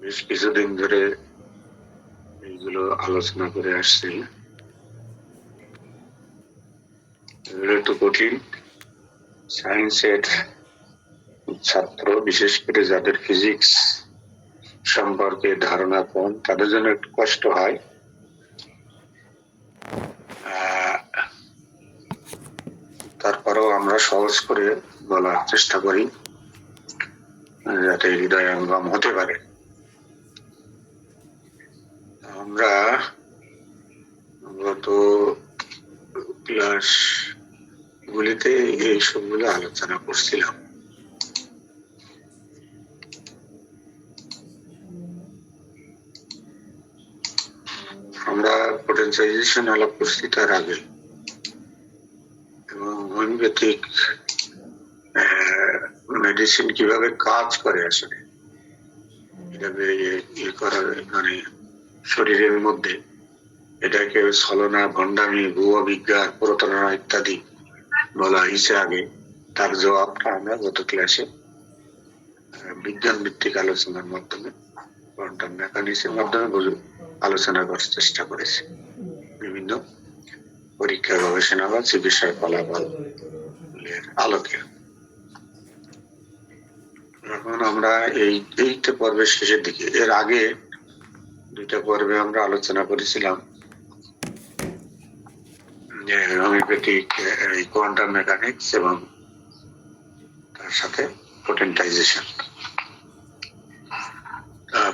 বেশ কিছুদিন ধরে এইগুলো আলোচনা করে আসছি। এগুলো একটু কঠিন। সায়েন্সের ছাত্র, বিশেষ করে যাদের ফিজিক্স সম্পর্কে ধারণা কম, তাদের জন্য একটু কষ্ট হয়। তারপরেও আমরা সহজ করে বলার চেষ্টা করি যাতে হৃদয়ঙ্গম হতে পারে। আমরা গত ক্লাস গুলিতে এই সবগুলো আলোচনা করছিলাম। আমরা পোটেনশিয়ালাইজেশন আলাপ করছি তার আগে, এবং হোমিওপ্যাথিক মেডিসিন কিভাবে কাজ করে আসলে এটাকে ইয়ে করার, মানে শরীরের মধ্যে এটাকে ছলনা, ভণ্ডামি, ভুয়া বিজ্ঞান, প্রতারণা ইত্যাদি বলা হয়েছে আগে। তার জবাবটা আমরা গত ক্লাসে বিজ্ঞান ভিত্তিক আলোচনার মাধ্যমে, কোয়ান্টাম মেকানিক্সের মাধ্যমে আলোচনা করার চেষ্টা করেছি, বিভিন্ন পরীক্ষা, গবেষণা বা চিকিৎসার ফলাফল আলোকে। এখন আমরা এইটা পর্বের শেষের দিকে। এর আগে দুইটা পর্বে আমরা আলোচনা করেছিলাম যে হোমিওপ্যাথিক কোয়ান্টাম মেকানিক্স এবং তার সাথে পোটেন্টাইজেশন।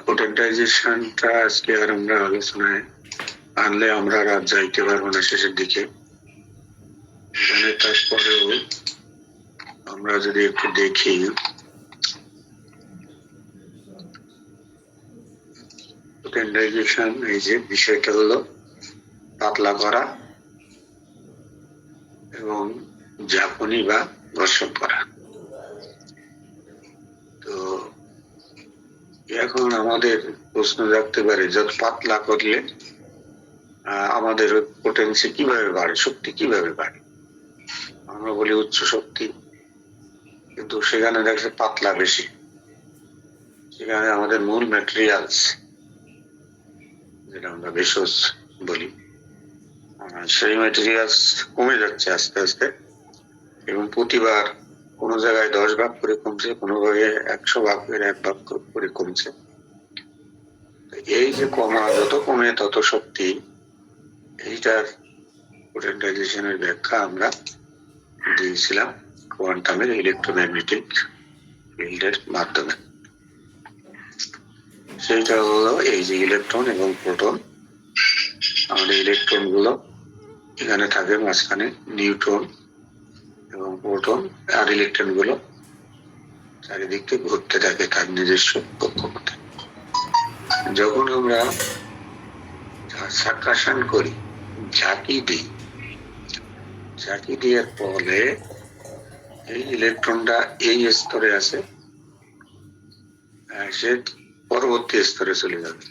পোটেন্টাইজেশনটা আজকে আর আমরা আলোচনায় আনলে আমরা রাত যাইতে পারবো না শেষের দিকে। এখানে তারপরেও আমরা যদি একটু দেখি, পোটেন্টাইজেশন এই যে বিষয়টা হলো পাতলা করা এবং ঝাঁকুনি বা ঘর্ষণ করা। তো এখন আমাদের প্রশ্ন রাখতে পারে, যত পাতলা করলে আমাদের পোটেন্সি কিভাবে বাড়ে, শক্তি কিভাবে বাড়ে? আমরা বলি উচ্চ শক্তি, কিন্তু সেখানে দেখছে পাতলা বেশি। সেখানে আমাদের মূল ম্যাটেরিয়ালস, যেটা আমরা ভেষজ বলি, সেই ম্যাটেরিয়ালস কমে যাচ্ছে আস্তে আস্তে, এবং প্রতিবার কোনো জায়গায় 10 ভাগ করে কমছে, কোনো ভাগে 100 ভাগের 1 ভাগ করে কমছে। এই যে কমা, যত কমে তত শক্তি, এইটার পোটেন্টাইজেশনের ব্যাখ্যা আমরা দিয়েছিলাম কোয়ান্টামের ইলেকট্রোম্যাগনেটিক ফিল্ডের মাধ্যমে। সেইটা হলো এই যে ইলেকট্রন এবং প্রোটন। আমাদের ইলেকট্রন গুলো এখানে থাকে মাঝখানে, নিউট্রন এবং প্রোটন, আর ইলেকট্রন গুলো চারিদিকে ঘুরতে থাকে তার নিজস্ব কক্ষপথে। যখন আমরা সাকাশন করি, ঝাঁকি দিই, ঝাঁকি দেওয়ার ফলে এই ইলেকট্রনটা এই স্তরে আছে, সে পরবর্তী স্তরে চলে যাবে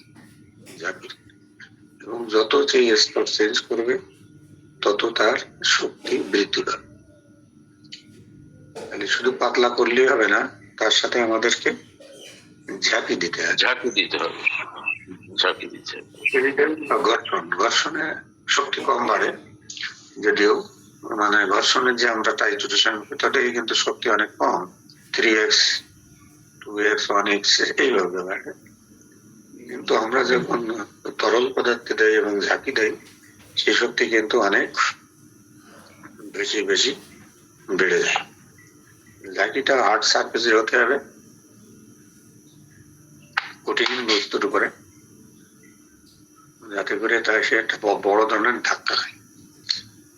ঝাঁকির, এবং যত সেই স্তর চেঞ্জ করবে তত তার শক্তি বৃদ্ধি পাবে। তাহলে শুধু পাতলা করলেই হবে না, তার সাথে আমাদেরকে ঝাঁকি দিতে হবে। ঘর্ষণে শক্তি কম বাড়ে, যদিও মানে ঘর্ষণের যে আমরা টাইট্রেশন, তাতে কিন্তু শক্তি অনেক কম, 3x 2x 1x এইভাবে বাড়ে। কিন্তু আমরা যখন তরল পদার্থে দেই এবং ঝাঁকি দেই, সেই শক্তি কিন্তু অনেক বেশি বেশি বেড়ে যায়। ঝাঁকিটা হার্ড সারফেসে হতে হবে, কঠিন বস্তুর উপরে, যাতে করে তার সে একটা বড় ধরনের ধাক্কা খায়।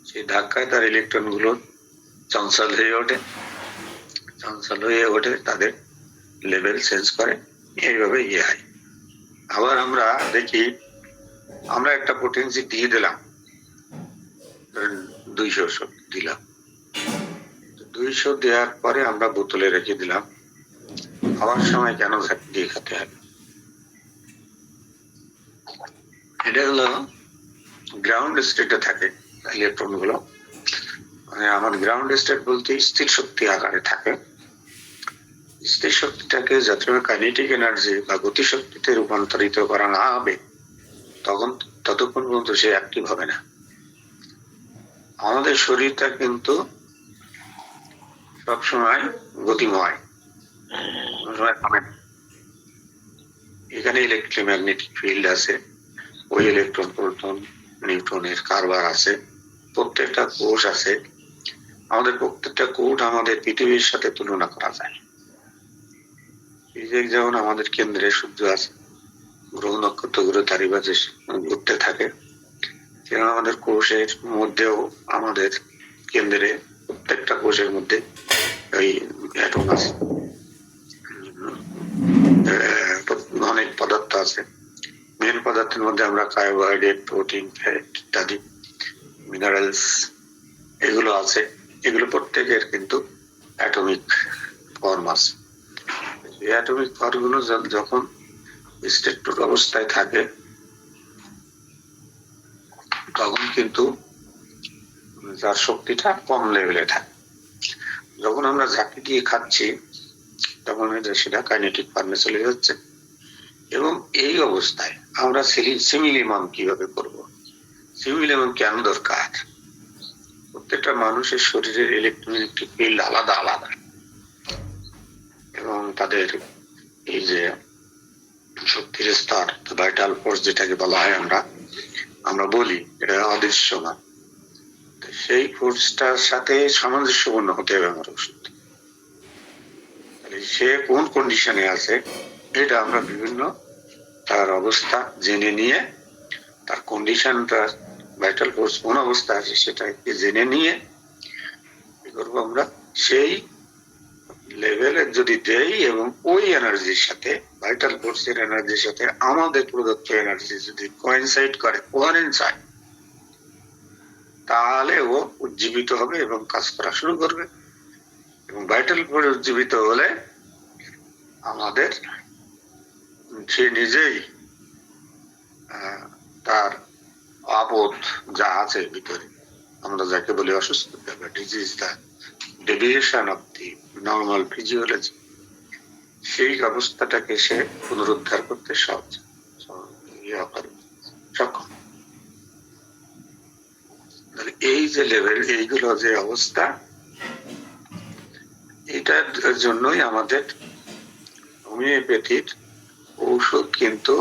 সেই ধাক্কায় তার ইলেকট্রন গুলো চঞ্চল হয়ে ওঠে, তাদের লেভেল চেঞ্জ করে, এইভাবে ইয়ে হয়। আবার আমরা দেখি, আমরা একটা পোটেন্সি দিয়ে দিলাম, 200 দিলাম, 200 দেওয়ার পরে আমরা বোতলে রেখে দিলাম। খাওয়ার সময় কেন ঝাঁকি দিয়ে খেতে হবে? এটা হলো গ্রাউন্ড স্টেটে থাকে ইলেকট্রন গুলো, মানে আমার গ্রাউন্ড স্টেট বলতে স্থির শক্তি আকারে থাকে। স্থির শক্তিটাকে যতক্ষণ কাইনেটিক এনার্জি বা গতিশক্তিতে রূপান্তরিত করা না হবে ততক্ষণ পর্যন্ত সে অ্যাক্টিভ হবে না। আমাদের শরীরটা কিন্তু সবসময় গতিময়, কোনো সময় থামে না। এখানে ইলেকট্রোম্যাগনেটিক ফিল্ড আছে, ওই ইলেকট্রন প্রোটন নিউট্রনের কারবার আছে, প্রত্যেকটা কোষ আছে। আমাদের প্রত্যেকটা কোষ আমাদের পৃথিবীর সাথে তুলনা করা যায়। যেমন আমাদের কেন্দ্রে সূর্য আছে, গ্রহ নক্ষত্রগুলো তারই বাজে ঘুরতে থাকে, যেমন আমাদের কোষের মধ্যেও আমাদের কেন্দ্রে প্রত্যেকটা কোষের মধ্যে ওই অ্যাটম আছে, অনেক পদার্থ আছে। মেন পদার্থের মধ্যে আমরা কার্বোহাইড্রেট, প্রোটিন, ফ্যাট ইত্যাদি মিনারেলস এগুলো আছে। এগুলো প্রত্যেকের কিন্তু অ্যাটমিক ফর্ম আছে। এই অ্যাটমিক ফর্মগুলো যখন স্টেটড অবস্থায় থাকে তখন কিন্তু যার শক্তিটা কম লেভেলে থাকে। যখন আমরা ঝাঁকি দিয়ে খাচ্ছি তখন সেটা কাইনেটিক ফর্মে চলে যাচ্ছে। এবং এই অবস্থায় আমরা সিমিলিমন কিভাবে করব, সিমিলিমন কেন দরকার? প্রত্যেকটা মানুষের শরীরের ইলেকট্রোম্যাগনেটিক ফিল্ড আলাদা আলাদা, এবং তাদের এই যে শক্তির স্তর, ভাইটাল ফোর্স যেটাকে বলা হয়, আমরা বলি এটা অদৃশ্যমান। সেই ফোর্সটার সাথে সামঞ্জস্যপূর্ণ হতে হবে আমার ওষুধ। সে কোন কন্ডিশনে আছে এটা আমরা বিভিন্ন তার অবস্থা জেনে নিয়ে, তার কন্ডিশনটা ভাইটাল ফোর্স কোন অবস্থা আছে সেটাকে জেনে নিয়ে কি করবো আমরা, সেই লেভেলে যদি দেই এবং ওই এনার্জির সাথে ভাইটাল ফোর্সের এনার্জির সাথে আমাদের প্রদত্ত এনার্জি যদি কোইনসাইড করে, কোয়ারেন্স হয়, তাহলে ও উজ্জীবিত হবে এবং কাজ করা শুরু করবে। এবং ভাইটাল ফোর্স উজ্জীবিত হলে আমাদের সে নিজেই তার আপদ যা আছে ভিতরে, আমরা যাকে বলি অসুস্থতা বা disease, the deviation of the normal physiology, সেই অবস্থাটাকে সে পুনরুদ্ধার করতে সক্ষম। এই যে লেভেল, এইগুলো যে অবস্থা, এটার জন্যই আমাদের হোমিওপ্যাথির ঔষধ কিন্তু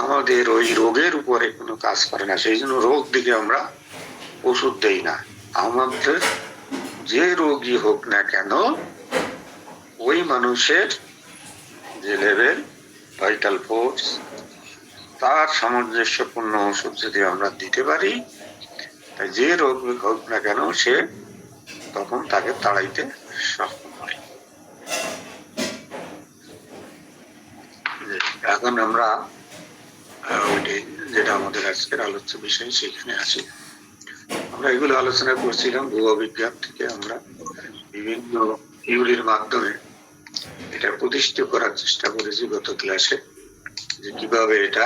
আমাদের ওই রোগের উপরে কোনো কাজ করে না। সেই জন্য রোগ দিকে আমরা ওষুধ দেই না। আমাদের যে রোগী হোক না কেন, ওই মানুষের যে লেভেল ভাইটাল ফোর্স, তার সামঞ্জস্যপূর্ণ ওষুধ যদি আমরা দিতে পারি, তাই যে রোগ হোক না কেন সে তখন তাকে তাড়াইতে সক্ষম হয়। এখন আমরা যেটা আমাদের আজকের আলোচ্য বিষয় সেখানে আসি। আমরা এগুলো আলোচনা করছিলাম ভূবিজ্ঞান থেকে, আমরা বিভিন্ন থিওরির মাধ্যমে এটা প্রতিষ্ঠিত করার চেষ্টা করেছি গত ক্লাসে, যে কিভাবে এটা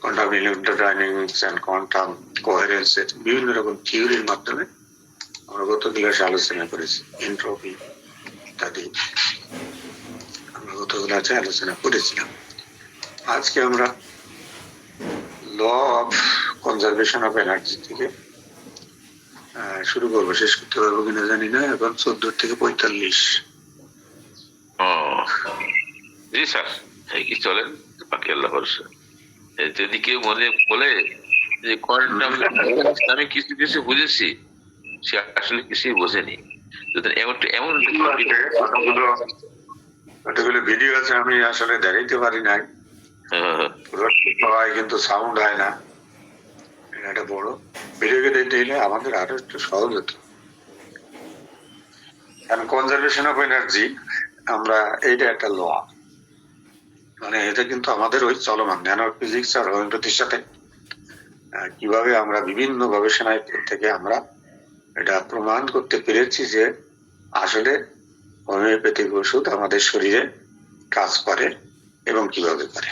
কোয়ান্টাম ইলেকট্রোডাইনামিক্স এন্ড কোয়ান্টাম কোহেরেন্সের বিভিন্ন রকম থিওরির মাধ্যমে আমরা গত ক্লাসে আলোচনা করেছি। এন্ট্রপি ইত্যাদি আমরা গত ক্লাসে আলোচনা করেছিলাম। আজকে আমরা law of conservation of energy থেকে শুরু করবো। শেষ করতে পারবো কিনা জানি না। এখন 14 থেকে 45। জি স্যার, কি চলেন বাকি আল্লাহ ভরসা। যদি কেউ মনে বলে যে কোয়ান্টাম আমি কিছু কিছু বুঝেছি, সে আসলে কিছুই বোঝেনি। এমন কতগুলো ভিডিও আছে আমি আসলে দেখাইতে পারি নাই, কিন্তু সাউন্ড হয় না। এটা বড় ভিডিওকে দেখতে হলে আমাদের আরো একটু সহজ হতো। কারণ কনজারভেশন অফ এনার্জি, আমরা এইটা একটা ল, মানে এটা কিন্তু আমাদের ওই চলমান ন্যানো ফিজিক্স আর হোমিওপ্যাথির সাথে কিভাবে আমরা বিভিন্ন গবেষণায় থেকে আমরা এটা প্রমাণ করতে পেরেছি যে আসলে হোমিওপ্যাথিক ওষুধ আমাদের শরীরে কাজ করে এবং কিভাবে করে,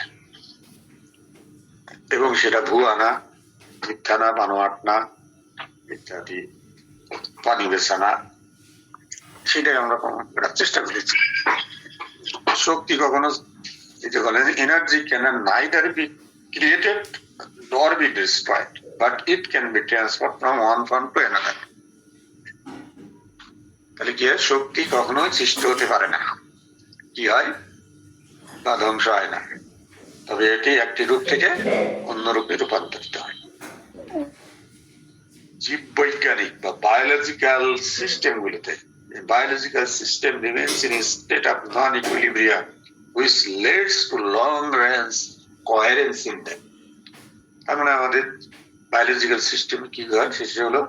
এবং সেটা ভুয়া না, মিথ্যা না, বানোয়াট না, ইত্যাদি পানি বেচা না, সেটাই আমরা প্রমাণ করার চেষ্টা করেছি। শক্তি কখনো, যেটা বলেন, energy can neither B created nor be destroyed, but it can be transferred from one form to another. তাহলে কি হয়, শক্তি কখনো সৃষ্ট হতে পারে না, কি হয়, বা ধ্বংস হয় না, তবে এটি একটি রূপ থেকে অন্য রূপে রূপান্তরিত হয়। জীববৈজ্ঞানিক বা বায়োলজিক্যাল সিস্টেম গুলিতে, biological system remains in a state of non-equilibrium, which leads to long-range coherence in them. তার মানে আমাদের বায়োলজিক্যাল সিস্টেম কি হয়, সেটা হলো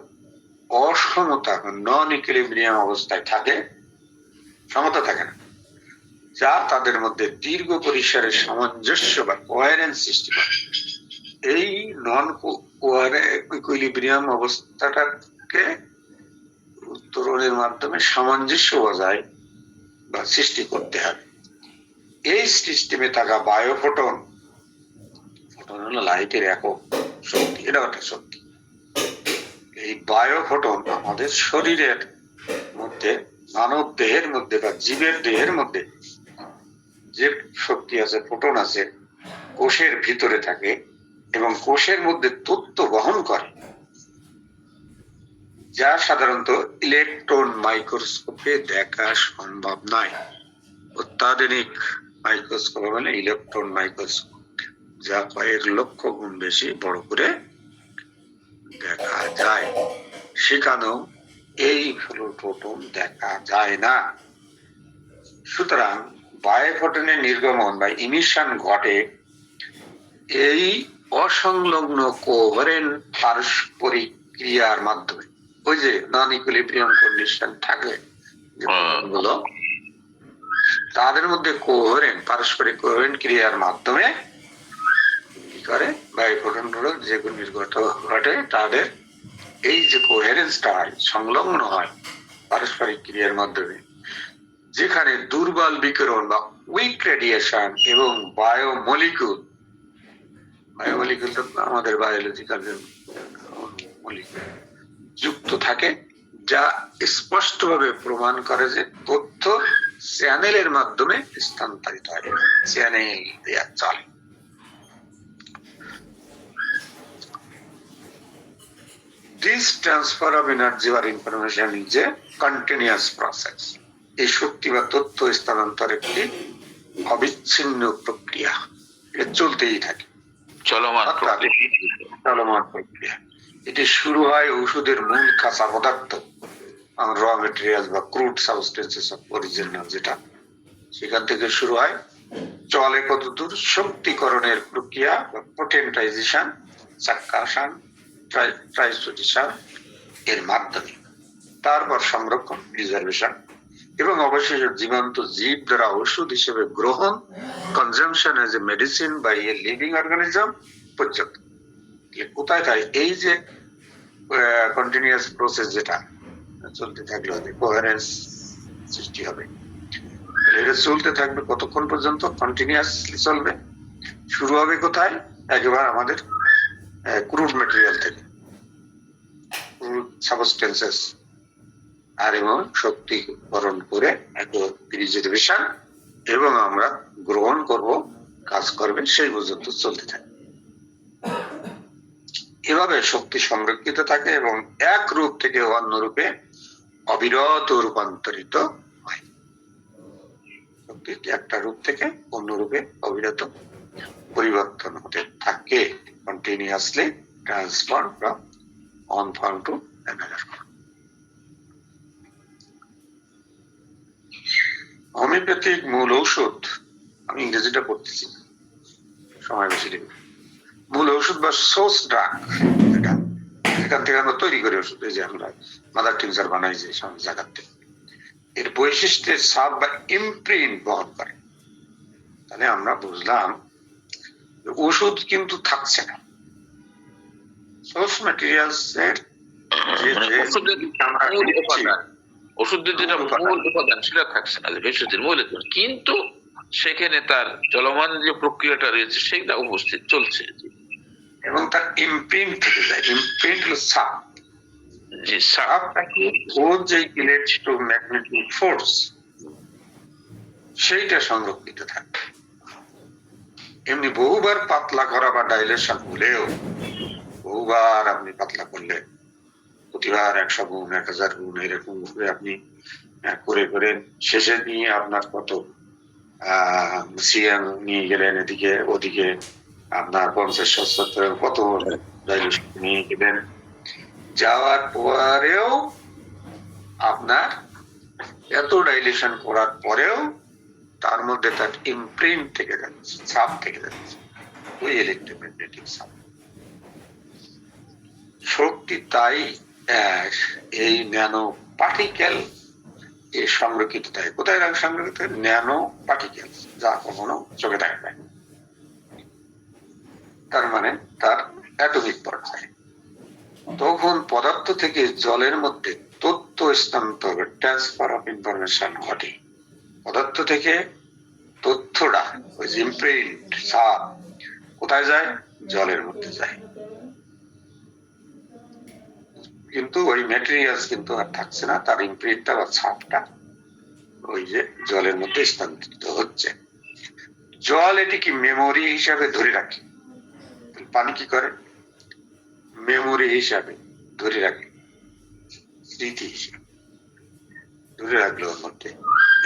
অসমতা, নন ইকুইলিব্রিয়াম অবস্থায় থাকে, সমতা থাকে না, যা তাদের মধ্যে দীর্ঘ পরিসরের সামঞ্জস্য বা কোয়ারেন্স সৃষ্টি করে। এই নন ইকুইলিব্রিয়াম অবস্থাটাকে উত্তরণের মাধ্যমে সামঞ্জস্য বজায় বা সৃষ্টি করতে হবে। এই সিস্টেমে থাকা বায়োফোটন, ফোটন হলো লাইটের একক শক্তি, এটা একটা শক্তি। এই বায়োফোটন আমাদের শরীরের মধ্যে, মানব দেহের মধ্যে বা জীবের দেহের মধ্যে যে শক্তি আছে, ফোটন আছে, কোষের ভিতরে থাকে এবং কোষের মধ্যে তথ্য বহন করে, যা সাধারণত ইলেকট্রন মাইক্রোস্কোপে দেখা সম্ভব নয়। অত্যাধুনিক মাইক্রোস্কোপ মানে ইলেকট্রন মাইক্রোস্কোপ, যা কয়েক লক্ষ গুণ বেশি বড় করে দেখা যায়, সেখানেও এই ফোটন দেখা যায় না। সুতরাং বায়োফোটনের নির্গমন বা ইমিশন ঘটে এই অসংলগ্ন কোহেরেন্ট পারস্পরিক ক্রিয়ার মাধ্যমে। ওই যে নন ইকুইলিব্রিয়াম কন্ডিশন থাকলে গুলো, তাদের মধ্যে কোহেরেন্ট, পারস্পরিক কোহেরেন্ট ক্রিয়ার মাধ্যমে কি করে, বায়োফোটন গুলো যেগুলো নির্গত ঘটে, তাদের এই যে কোহেরেন্সটা সংলগ্ন হয় পারস্পরিক ক্রিয়ার মাধ্যমে, যেখানে দুর্বল বিকিরণ বা উইক রেডিয়েশন এবং বায়োমলিকুল তো আমাদের বায়োলজিক্যাল মলিকুল যুক্ত থাকে, যা স্পষ্টভাবে প্রমাণ করে যে তথ্য চ্যানেলের মাধ্যমে স্থানান্তরিত হয়, চ্যানেল দেয়া চলে। This transfer of energy or information is a continuous process. এই শক্তি বা তথ্য স্থানান্তর একটি অবিচ্ছিন্ন প্রক্রিয়া, এটা চলতেই থাকে, চলমান প্রক্রিয়া। এটি শুরু হয় ঔষধের মূল কাঁচা পদার্থ, র মেটেরিয়াল বা ক্রুড সাবস্টেন্সেস অফ অরিজিনাল, যেটা সেখান থেকে শুরু হয়, চলে কতদূর, শক্তিকরণের প্রক্রিয়া বা পোটেন্টাইজেশন, সাক্কাশন, ট্রাইসোডিশন এর মাধ্যমে, তারপর সংরক্ষণ, প্রিজার্ভেশন, এবং অবশেষে জীবন্ত জীব দ্বারা ওষুধ হিসেবে গ্রহণ, consumption as a medicine by a living organism পর্যন্ত। কোথায় তাই এই যে কন্টিনিউয়াস প্রসেস যেটা চলতে থাকলে কোহেরেন্স সৃষ্টি হবে, এটা চলতে থাকবে কতক্ষণ পর্যন্ত, কন্টিনিউয়াসলি চলবে। শুরু হবে কোথায়, একেবারে আমাদের ক্রুড ম্যাটেরিয়াল থেকে, ক্রুড সাবস্টেন্সেস, আর এবং শক্তিকরণ করে প্রিজার্ভেশন, এবং আমরা গ্রহণ করব, কাজ করবে, সেই পর্যন্ত চলতে থাকে। এভাবে শক্তি সংরক্ষিত থাকে এবং এক রূপ থেকে অন্য রূপে অবিরত রূপান্তরিত হয়। শক্তি একটা রূপ থেকে অন্য রূপে অবিরত পরিবর্তন হতে থাকে, continuously transfer from one form to another form. Homeopathic মূল ঔষধ, আমি ইংরেজিটা পড়তেছি, সময় বেশি দেবে। মূল ঔষধ বা সোর্স ড্রাগ, এখান থেকে আমরা তৈরি করি ওষুধ, এই যে আমরা মাদার টিংচার বানাই যে সব জায়গার থেকে, এর বৈশিষ্ট্যের ছাপ বা ইমপ্রিন্ট বহন করে। তাহলে আমরা বুঝলাম ওষুধ কিন্তু থাকছে না, সোর্স ম্যাটেরিয়ালস এর ওষুধের যেটা মূল উপাদান সেটা থাকছে না, ভেষজের মূল, কিন্তু সেখানে তার চলমান যে প্রক্রিয়াটা রয়েছে সেটা উপস্থিত চলছে, এবং তার ইমপ্রিন্ট থেকে যায়। ইমপ্রিন্ট হলো ছাপ, জি স্যার। আপনাকে ওর যে ইলেকট্রোম্যাগনেটিক ফোর্স সেইটা সংরক্ষিত থাকবে। এমনি বহুবার পাতলা করা বা ডাইলেশন হলেও, বহুবার আপনি পাতলা করলে, প্রতিবার 100 গুণ 1000 গুণ এরকম করে আপনি করে করে শেষে নিয়ে আপনার কত সিএম নিয়ে গেলেন এদিকে ওদিকে, আপনার 50-70 কত ডাইলেশন নিয়ে গেলেন, যাওয়ার পরেও আপনার এত ডাইলেশন করার পরেও তার মধ্যে তার ইমপ্রিন্ট থেকে যাচ্ছে, ছাপ থেকে যাচ্ছে, ওই ইলেকট্রোম্যাগনেটিক ছাপ। শক্তি তাই এই ন্যানো পার্টিকেল সংরক্ষিত থাকে। কোথায় সংরক্ষিত? ন্যানো পার্টিকেল, যা কখনো চোখে দেখা যায়। তার মানে তার অ্যাটমিক পর্যায়ে। তখন পদার্থ থেকে জলের মধ্যে তথ্য স্থানান্তর, ট্রান্সফার অফ ইনফরমেশন ঘটে। পদার্থ থেকে তথ্যটা, ওই ইমপ্রিন্ট ছাপ কোথায় যায়? জলের মধ্যে যায়। কিন্তু ওই ম্যাটেরিয়ালস কিন্তু আর থাকছে না, তার ইমপ্রিন্টটা বা ছাপটা ওই যে জলের মধ্যে স্থানান্তরিত হচ্ছে। জল এটিকে মেমোরি হিসাবে ধরে রাখে। পানি কি করে? মেমোরি হিসাবে ধরে রাখে, স্মৃতি হিসাবে ধরে রাখলো ওর মধ্যে।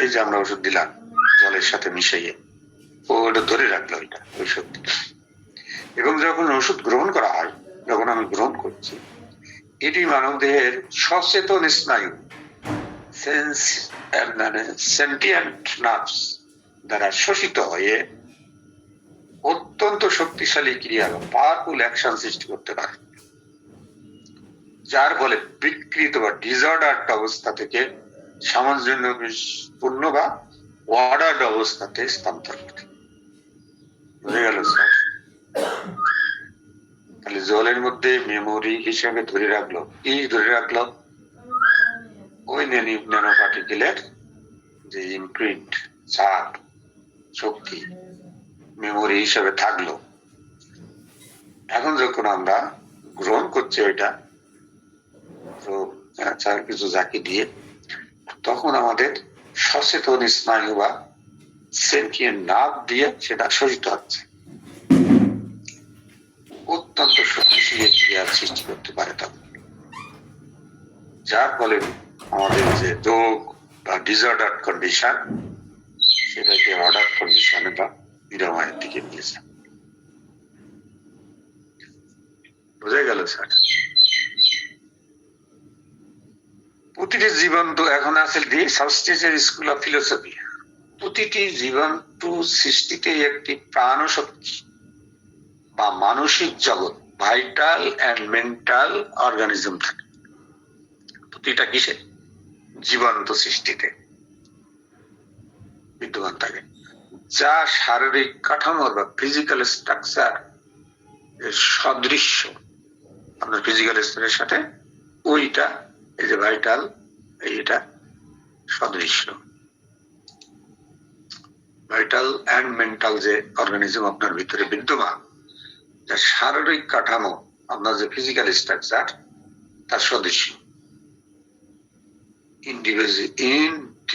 এই যে আমরা ওষুধ দিলাম জলের সাথে মিশিয়ে, ওটা ধরে রাখলো ওই শক্তিটা। এবং যখন ওষুধ গ্রহণ করা হয়, যখন আমি গ্রহণ করছি, এটি মানবদেহের সচেতন স্নায়ু সেন্টিয়েন্ট নার্ভস দ্বারা শোষিত হয়ে অত্যন্ত শক্তিশালী ক্রিয়া বা পাওয়ারফুল অ্যাকশন সৃষ্টি করতে পারে, যার ফলে বিকৃত বা ডিসঅর্ডার্ড অবস্থা থেকে সামঞ্জস্যপূর্ণ বা অর্ডার্ড অবস্থাতে স্থানান্তর করে। বুঝে গেল স্যার? তাহলে জলের মধ্যে মেমোরি হিসেবে ধরে রাখলো, কি ধরে রাখলো? ওই ন্যানো পার্টিকেলের যে ইমপ্রিন্ট, ছাপ, শক্তি মেমোরি হিসেবে থাকলো। এখন যখন আমরা গ্রহণ করছি ওইটা কিছু জাকি দিয়ে, তখন আমাদের সচেতন স্নায়ু বা সেন্টিয়েন্ট নার্ভ দিয়ে সেটা শোষিত হচ্ছে। অত্যন্ত শক্তিশালী ক্রিয়ার সৃষ্টি করতে পারে তখন, যার ফলে আমাদের যে রোগ বা ডিসঅর্ডার কন্ডিশন, সেটাকে অর্ডার কন্ডিশনে বা নিরাময়ের দিকে নিয়ে যায়। বোঝা গেল স্যার? প্রতিটি জীবন্ত, এখন আছে দি সাবস্টেন্সের স্কুল অফ ফিলোসফি, প্রতিটি জীবন্ত সৃষ্টিতে একটি প্রাণ শক্তি বা মানসিক জগৎ, ভাইটাল এন্ড মেন্টাল অর্গানিজম থাকে। প্রতিটা কিসে? জীবন্ত সৃষ্টিতে বিদ্যমান থাকে, যা শারীরিক কাঠামোর বা ফিজিক্যাল স্ট্রাকচার সদৃশ্য। আপনার ফিজিক্যাল স্ট্রাকচারের সাথে ওইটা, এই যে ভাইটাল, এইটা সদৃশ্য। ভাইটাল এন্ড মেন্টাল যে অর্গানিজম আপনার ভিতরে বিদ্যমান, যার শারীরিক কাঠামো, আপনার যে ফিজিক্যাল স্ট্রাকচার, তার সদৃশ্য।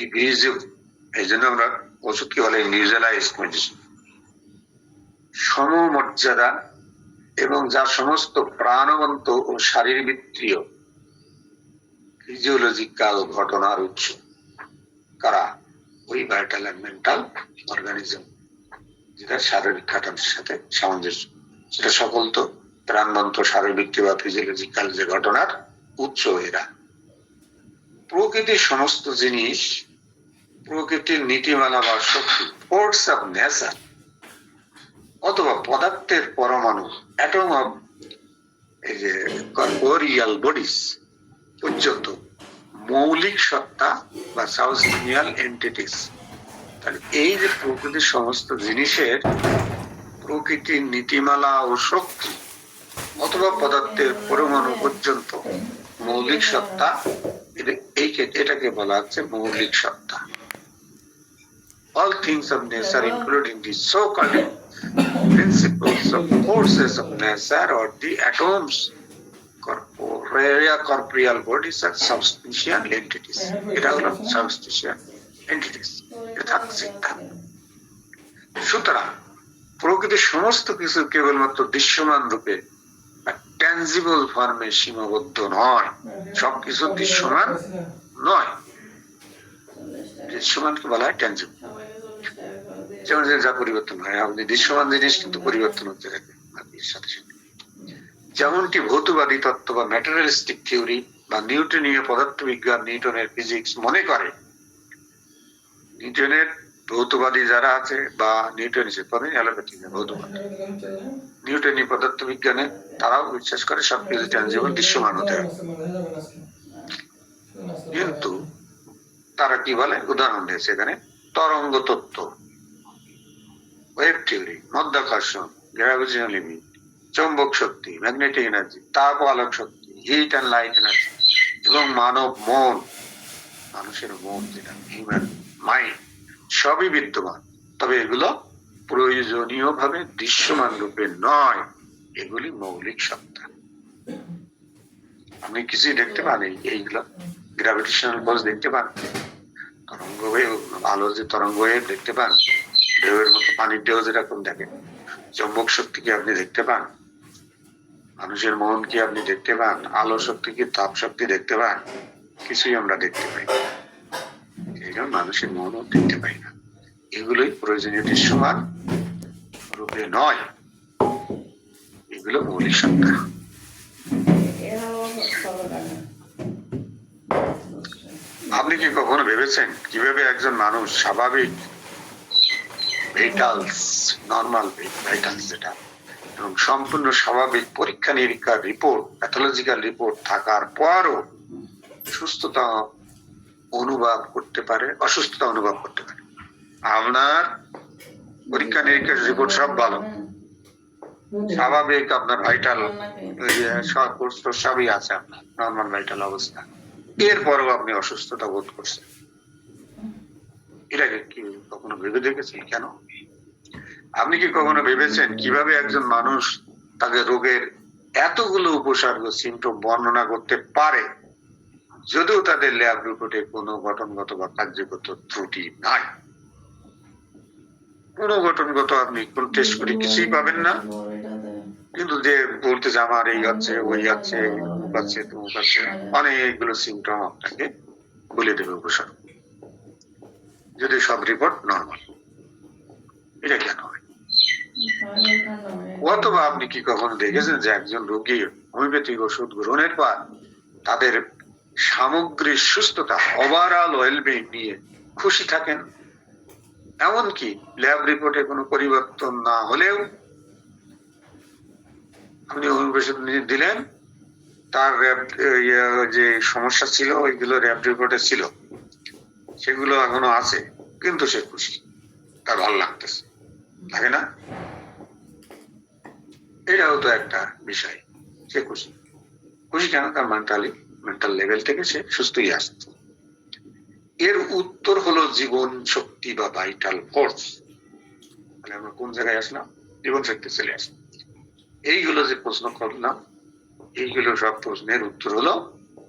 ইনডিভিজিবল, এই জন্য আমরা ওষুধকে বলে ইন্ডিভিজুয়ালাইজ মেডিসিন। সমমর্যাদা এবং যার সমস্ত প্রাণবন্ত ও শারীরবৃত্তীয় ফিজিওলজিক্যাল ঘটনার উৎস কারা? ওই ভাইটাল এন্ড মেন্টাল অর্গানিজম, যেটা শারীরিক কাঠামোর সাথে সামঞ্জস্য। সেটা সকল তো প্রাণবন্ত শারীরবৃত্তীয় বা ফিজিওলজিক্যাল যে ঘটনার উৎস এরা। প্রকৃতির সমস্ত জিনিস, প্রকৃতির নীতিমালা বা শক্তি, ফোর্স অফ নেচার, অথবা পদার্থের পরমাণু, অ্যাটম অফ এই যে কর্পোরিয়াল বডিস পর্যন্ত মৌলিক সত্তা বা সাবস্টেন্সিয়াল এন্টিটিস। তাহলে এই যে প্রকৃতির সমস্ত জিনিসের প্রকৃতির নীতিমালা ও শক্তি, অথবা পদার্থের পরমাণু পর্যন্ত মৌলিক সত্তা, এটাকে বলা হচ্ছে মৌলিক সত্তা। All things of nature, including the so-called principles of forces of nature or the atoms, corporeal corporeal bodies are substantial entities. এটা হলো substantial entities, যথার্থ সিদ্ধান্ত। সুতরাং প্রকৃতির সমস্ত কিছু কেবলমাত্র দৃশ্যমান রূপে ট্যানজিবল ফর্মে সীমাবদ্ধ নয়, সবকিছু দৃশ্যমান নয়। দৃশ্যমানকে বলা হয় ট্যানজিবল। যেমন যা পরিবর্তন হয়, আপনি দৃশ্যমান জিনিস কিন্তু পরিবর্তন হতে থাকে সাথে সাথে। যেমনটি ভৌতবাদী তত্ত্ব বা ম্যাটেরিয়ালিস্টিক থিওরি বা নিউটনীয় পদার্থবিজ্ঞান, নিউটনের ফিজিক্স মনে করে, নিউটনের ভৌতবাদী যারা আছে বা নিউটন অ্যালোপ্যাথি ভৌতবাদী, নিউটনীয় পদার্থবিজ্ঞানে তারাও বিশ্বাস করে সবকিছু ট্যানজিবল, দৃশ্যমান হতে হবে। কিন্তু তারা কি বলে, উদাহরণ দিয়েছে এখানে তরঙ্গ তত্ত্ব, ওয়েভ থিওরি, মধ্যাকর্ষণ, গ্র্যাভিটেশনাল ইফেক্ট, চৌম্বক শক্তি, ম্যাগনেটিক এনার্জি, তাপ ও আলোক শক্তি, হিট অ্যান্ড লাইট এনার্জি, এবং মানব মন, মানুষের মন যেটা হিউম্যান মাইন্ড, সবই বিদ্যমান। তবে এগুলো প্রয়োজনীয় ভাবে দৃশ্যমান রূপে নয়, এগুলি মৌলিক সত্তা। আপনি কিছুই দেখতে পান, এইগুলো গ্র্যাভিটেশনাল ফোর্স দেখতে পান, তরঙ্গ ওয়েভ, আলো যে তরঙ্গ ওয়েভ দেখতে পান, ঢেউয়ের মতো পানির ঢেউ যেরকম দেখেন, চৌম্বক শক্তি কি আপনি দেখতে পান, মানুষের মন কি আপনি দেখতে পান, আলো শক্তি কি, তাপ শক্তি দেখতে পান? কিছুই আমরা দেখতে পাই না, এই জন্য মানুষের মনও দেখতে পাই না। এগুলোই প্রয়োজনীয় দৃশ্যমান রূপে নয়, এগুলো মৌলিক সত্তা। আপনি কি কখনো ভেবেছেন কিভাবে একজন মানুষ স্বাভাবিক ভাইটালস, নর্মাল ভাইটালস যেটা, এবং সম্পূর্ণ স্বাভাবিক পরীক্ষা নিরীক্ষার রিপোর্ট, প্যাথোলজিক্যাল রিপোর্ট থাকার পরও সুস্থতা অনুভব করতে পারে, অসুস্থতা অনুভব করতে পারে? আপনার পরীক্ষা নিরীক্ষার রিপোর্ট সব ভালো, স্বাভাবিক, আপনার ভাইটাল সবই আছে, আপনার নর্মাল ভাইটাল অবস্থা, এরপরও আপনি অসুস্থতা বোধ করছেন। এটাকে কি কখনো ভেবে দেখেছেন? কেন? আপনি কি কখনো ভেবেছেন কিভাবে একজন মানুষ তাকে রোগের এতগুলো উপসর্গ, সিমটম বর্ণনা করতে পারে, যদিও তাদের ল্যাব রিপোর্টে কোনো গঠনগত বা কার্যগত ত্রুটি নাই? কোনো গঠনগত আপনি কোন টেস্ট করে কিছুই পাবেন না, কিন্তু যে বলতে যে আমার এই হচ্ছে, ওই হচ্ছে, অমুক আছে, তমুক আছে, অনেকগুলো সিমটম আপনাকে বলে দেবে উপসর্গ, যদি সব রিপোর্ট নর্মাল। এটা কেন হয়? অথবা আপনি কি কখনো দেখেছেন যে একজন রোগী হোমিওপ্যাথিক ওষুধ গ্রহণের পর তাদের সামগ্রিক সুস্থতা, ওভারঅল ওয়েলবিং নিয়ে খুশি থাকেন, এমনকি ল্যাব রিপোর্টে কোনো পরিবর্তন না হলেও আপনি হোমিওপ্যাথি দিলেন, তার যে সমস্যা ছিল ওইগুলো ল্যাব রিপোর্টে ছিল, সেগুলো এখনো আছে, কিন্তু সে খুশি, তার ভালো লাগতেছে, লাগে না? এটাও তো একটা বিষয়, সে খুশি। খুশি কেন? তার মেন্টাল লেভেল থেকে সে সুস্থই আসছে। এর উত্তর হলো জীবন শক্তি বা ভাইটাল ফোর্স। তাহলে আমরা কোন জায়গায় আসলাম? জীবন শক্তি চলে আসলাম। এইগুলো যে প্রশ্ন করলাম, এইগুলো সব প্রশ্নের উত্তর হলো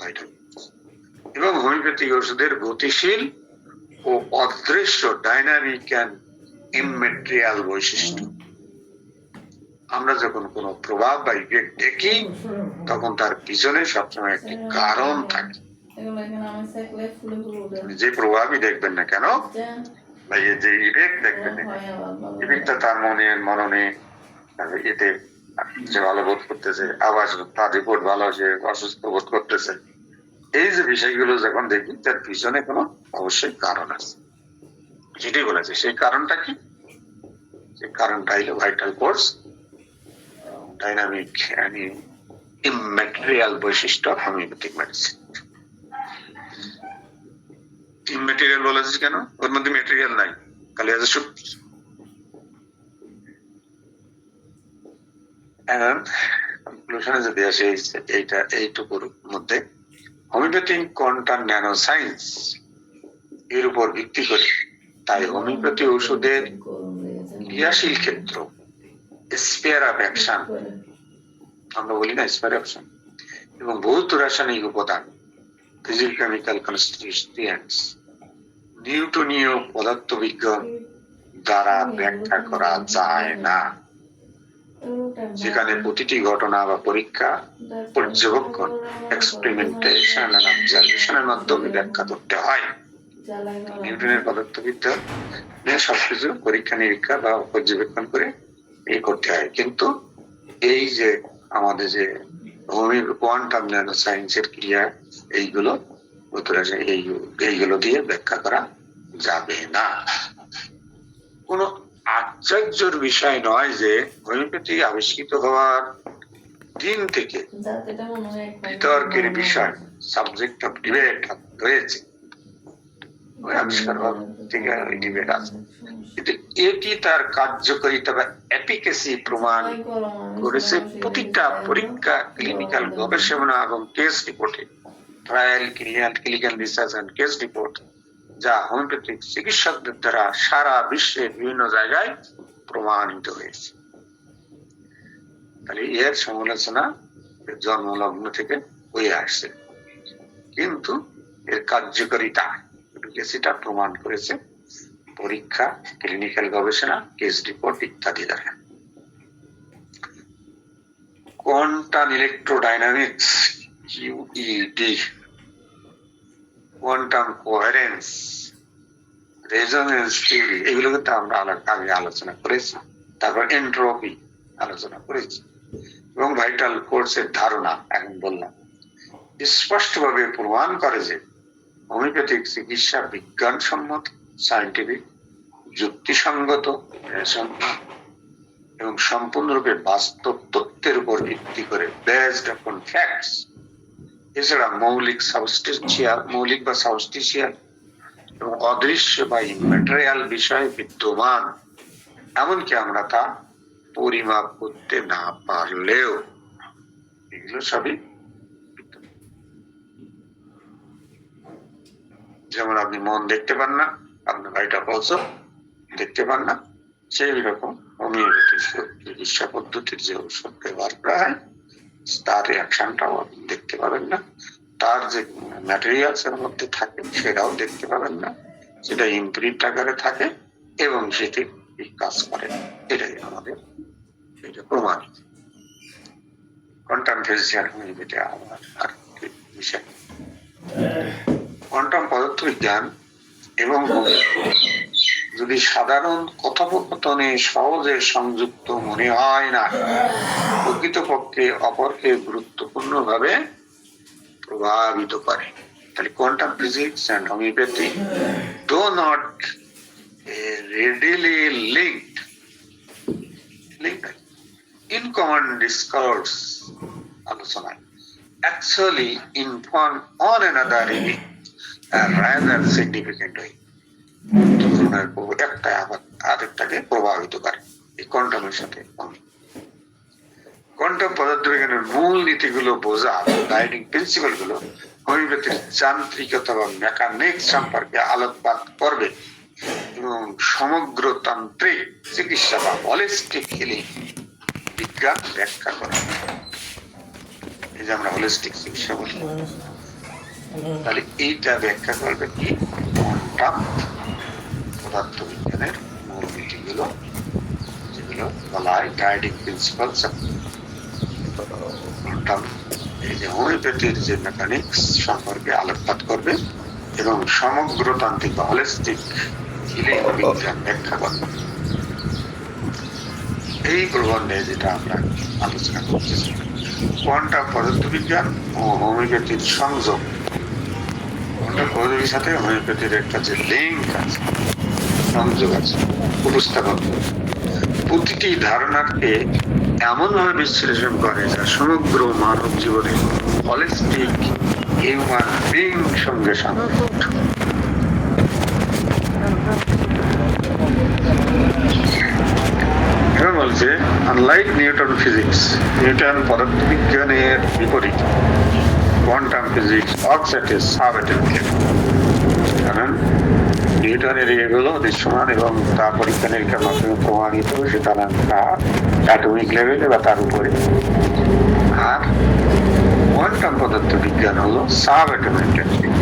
ভাইটাল ফোর্স। এবং হোমিওপ্যাথিক ওষুধের গতিশীল ও অদৃশ্য, ডাইনামিক অ্যান্ড ইমমেটেরিয়াল বৈশিষ্ট্য। আমরা যখন কোনো প্রভাব বা ইফেক্ট দেখি, তখন তার পিছনে সবসময় একটি কারণ থাকে। যে প্রভাবই দেখবেন না কেন, বা যে ইফেক্ট দেখবেন না, ইফেক্টটা তার মননে এতে যে ভালো বোধ করতেছে, আবার তার রিপোর্ট ভালো, সে অসুস্থ বোধ করতেছে, এই যে বিষয়গুলো যখন দেখি, তার পিছনে কোনো অবশ্যই কারণ আছে। সেটাই বলেছে, সেই কারণটা কি? সেই কারণটা হলো ভাইটাল ফোর্স, ডাইনামিক এন্ড ইমমেটেরিয়াল বৈশিষ্ট্য হোমিওপ্যাথিক মেডিসিন। ইমমেটেরিয়াল বলেছে কেন? ওর মধ্যে মেটেরিয়াল নাই, খালি আছে শক্তি। কনক্লুশনে যদি আসে এইটুকুর মধ্যে, হোমিওপ্যাথিক কোয়ান্টাম ন্যানো সায়েন্স এর উপর ভিত্তি করে, তাই হোমিওপ্যাথি ঔষধের ক্রিয়াশীল ক্ষেত্র, স্পেয়ার অফ অ্যাকশন, আমরা বলি না স্পেয়ার অফ অ্যাকশন, এবং ভৌত রাসায়নিক উপাদান ফিজিক্যাল কনস্টিটিউয়েন্টস নিউটনীয় পদার্থবিজ্ঞান দ্বারা ব্যাখ্যা করা যায় না, যেখানে প্রতিটি ঘটনা বা পরীক্ষা পর্যবেক্ষণ এক্সপেরিমেন্টেশন এন্ড অবজারভেশনের মাধ্যমে ব্যাখ্যা করতে হয়। নিউটনের পদার্থবিদ্যা সবকিছু পরীক্ষা নিরীক্ষা বা পর্যবেক্ষণ করে করতে হয়, কিন্তু এই যে আমাদের যে কোয়ান্টাম ন্যানো সায়েন্সের ক্রিয়া এইগুলো এইগুলো দিয়ে ব্যাখ্যা করা যাবে না। কোন আশ্চর্যের বিষয় নয় যে হোমিওপ্যাথি আবিষ্কৃত হওয়ার দিন থেকে বিতর্কের বিষয়, সাবজেক্ট অফ ডিবেট রয়েছে। আবিষ্কার থেকে ডিবেট আছে, কিন্তু এটি তার কার্যকারিতা বা এফিকেসি প্রমাণ করেছে প্রতিটা পরীক্ষা, ক্লিনিক্যাল গবেষণা এবং কেস রিপোর্টে, trial, clinical research and case report, যা হোমিওপ্যাথিক চিকিৎসকদের দ্বারা সারা বিশ্বের বিভিন্ন জায়গায় প্রমাণিত হয়েছে। তাহলে এর সমালোচনা জন্মলগ্ন থেকে হয়ে আসছে, কিন্তু এর কার্যকারিতা সেটা প্রমাণ করেছে পরীক্ষা, ক্লিনিক্যাল গবেষণা, কেস রিপোর্ট ইত্যাদি দ্বারা। Quantum electrodynamics, QED, quantum coherence, resonance theory, এগুলো কিন্তু আমরা আগে আলোচনা করেছি। তারপর এন্ট্রপি আলোচনা করেছি, এবং ভাইটাল ফোর্সের ধারণা এখন বললাম। স্পষ্টভাবে প্রমাণ করে যে হোমিওপ্যাথিক চিকিৎসা বিজ্ঞানসম্মত, সায়েন্টিফিক, যুক্তিসঙ্গত এবং সম্পূর্ণরূপে বাস্তব তথ্যের উপর ভিত্তি করে, বেসড আপন ফ্যাক্টস। এছাড়া মৌলিক বা সাবস্টিশিয়াল এবং অদৃশ্য বা ইম্যাটেরিয়াল বিষয় বিদ্যমান, এমনকি আমরা তা পরিমাপ করতে না পারলেও। এগুলো সবই, যেমন আপনি মন দেখতে পান না, আপনি ভাইটা পলসও দেখতে পান না, সেই রকম হোমিওপ্যাথি চিকিৎসা পদ্ধতির যে ওষুধ ব্যবহার করা হয় তার রিয়াকশনটাও আপনি দেখতে পাবেন না, তার যে ম্যাটেরিয়ালস এর মধ্যে থাকে সেটাও দেখতে পাবেন না, সেটা ইমপ্রিন্ট আকারে থাকে এবং সেটি কাজ করে। এটাই আমাদের এটা প্রমাণিত। কোয়ান্টাম ফিজিক্স হোমিওপ্যাথি আর বিষয়। কোয়ান্টাম পদার্থবিজ্ঞান এবং যদি সাধারণ কথোপকথনে সহজে সংযুক্ত মনে হয় না, প্রকৃতপক্ষে অপরকে গুরুত্বপূর্ণ ভাবে প্রভাবিত করে। তাহলে quantum physics and homeopathy do not readily linked in common discourse আলোচনায় actually inform one another in a rather significant way। একটা আরেকটাকে প্রভাবিত করে এই কোয়ান্টামের সাথে। কোয়ান্টাম পদার্থবিজ্ঞানের মূল নীতিগুলো বোঝা, গাইডিং প্রিন্সিপাল গুলো হোমিওপ্যাথির যান্ত্রিকতা বা মেকানিক্স সম্পর্কে আলোকপাত করবে এবং সমগ্র তান্ত্রিক চিকিৎসা বা হলিস্টিক হিলিং বিজ্ঞান ব্যাখ্যা করা। এই যে আমরা হলিস্টিক চিকিৎসা বলি, তাহলে এইটা ব্যাখ্যা করবে কি কোয়ান্টাম পদার্থবিজ্ঞানের মূল নীতিগুলো, যেগুলো বলা হয় গাইডিং প্রিন্সিপালস অফ কোয়ান্টাম। এই যে হোমিওপ্যাথির যে মেকানিক্স সম্পর্কে আলোকপাত করবে এবং সমগ্র তান্ত্রিক বা হলিস্টিক হিলিং বিজ্ঞান ব্যাখ্যা করবে। এই প্রবন্ধে যেটা আমরা আলোচনা করতেছি, কোয়ান্টাম পদার্থবিজ্ঞান ও হোমিওপ্যাথির সংযোগ, কোয়ান্টাম পদার্থবিজ্ঞানের সাথে হোমিওপ্যাথির একটা যে লিঙ্ক আছে, সংযোগ আছে, উপস্থাপন প্রতিটি ধারণাকে এমন ভাবে বিশ্লেষণ করে যা সমগ্র মানব জীবনের হলিস্টিক হিউম্যান বিং সঙ্গে সংযুক্ত। এবার বলছে আনলাইক নিউটন ফিজিক্স, নিউটন পদার্থবিজ্ঞানের বিপরীত কোয়ান্টাম ফিজিক্স ওয়ার্কস এট এ সাবঅ্যাটমিক লেভেল। কারণ নিউটনের এগুলো দৃশ্যমান এবং তা পরীক্ষা নিরীক্ষার মাধ্যমে প্রমাণিত, সুতরাং তা অ্যাটমিক লেভেলে বা তার উপরে। আর কোয়ান্টাম পদার্থ বিজ্ঞান হলো সাব অ্যাটমিক টেকনিক।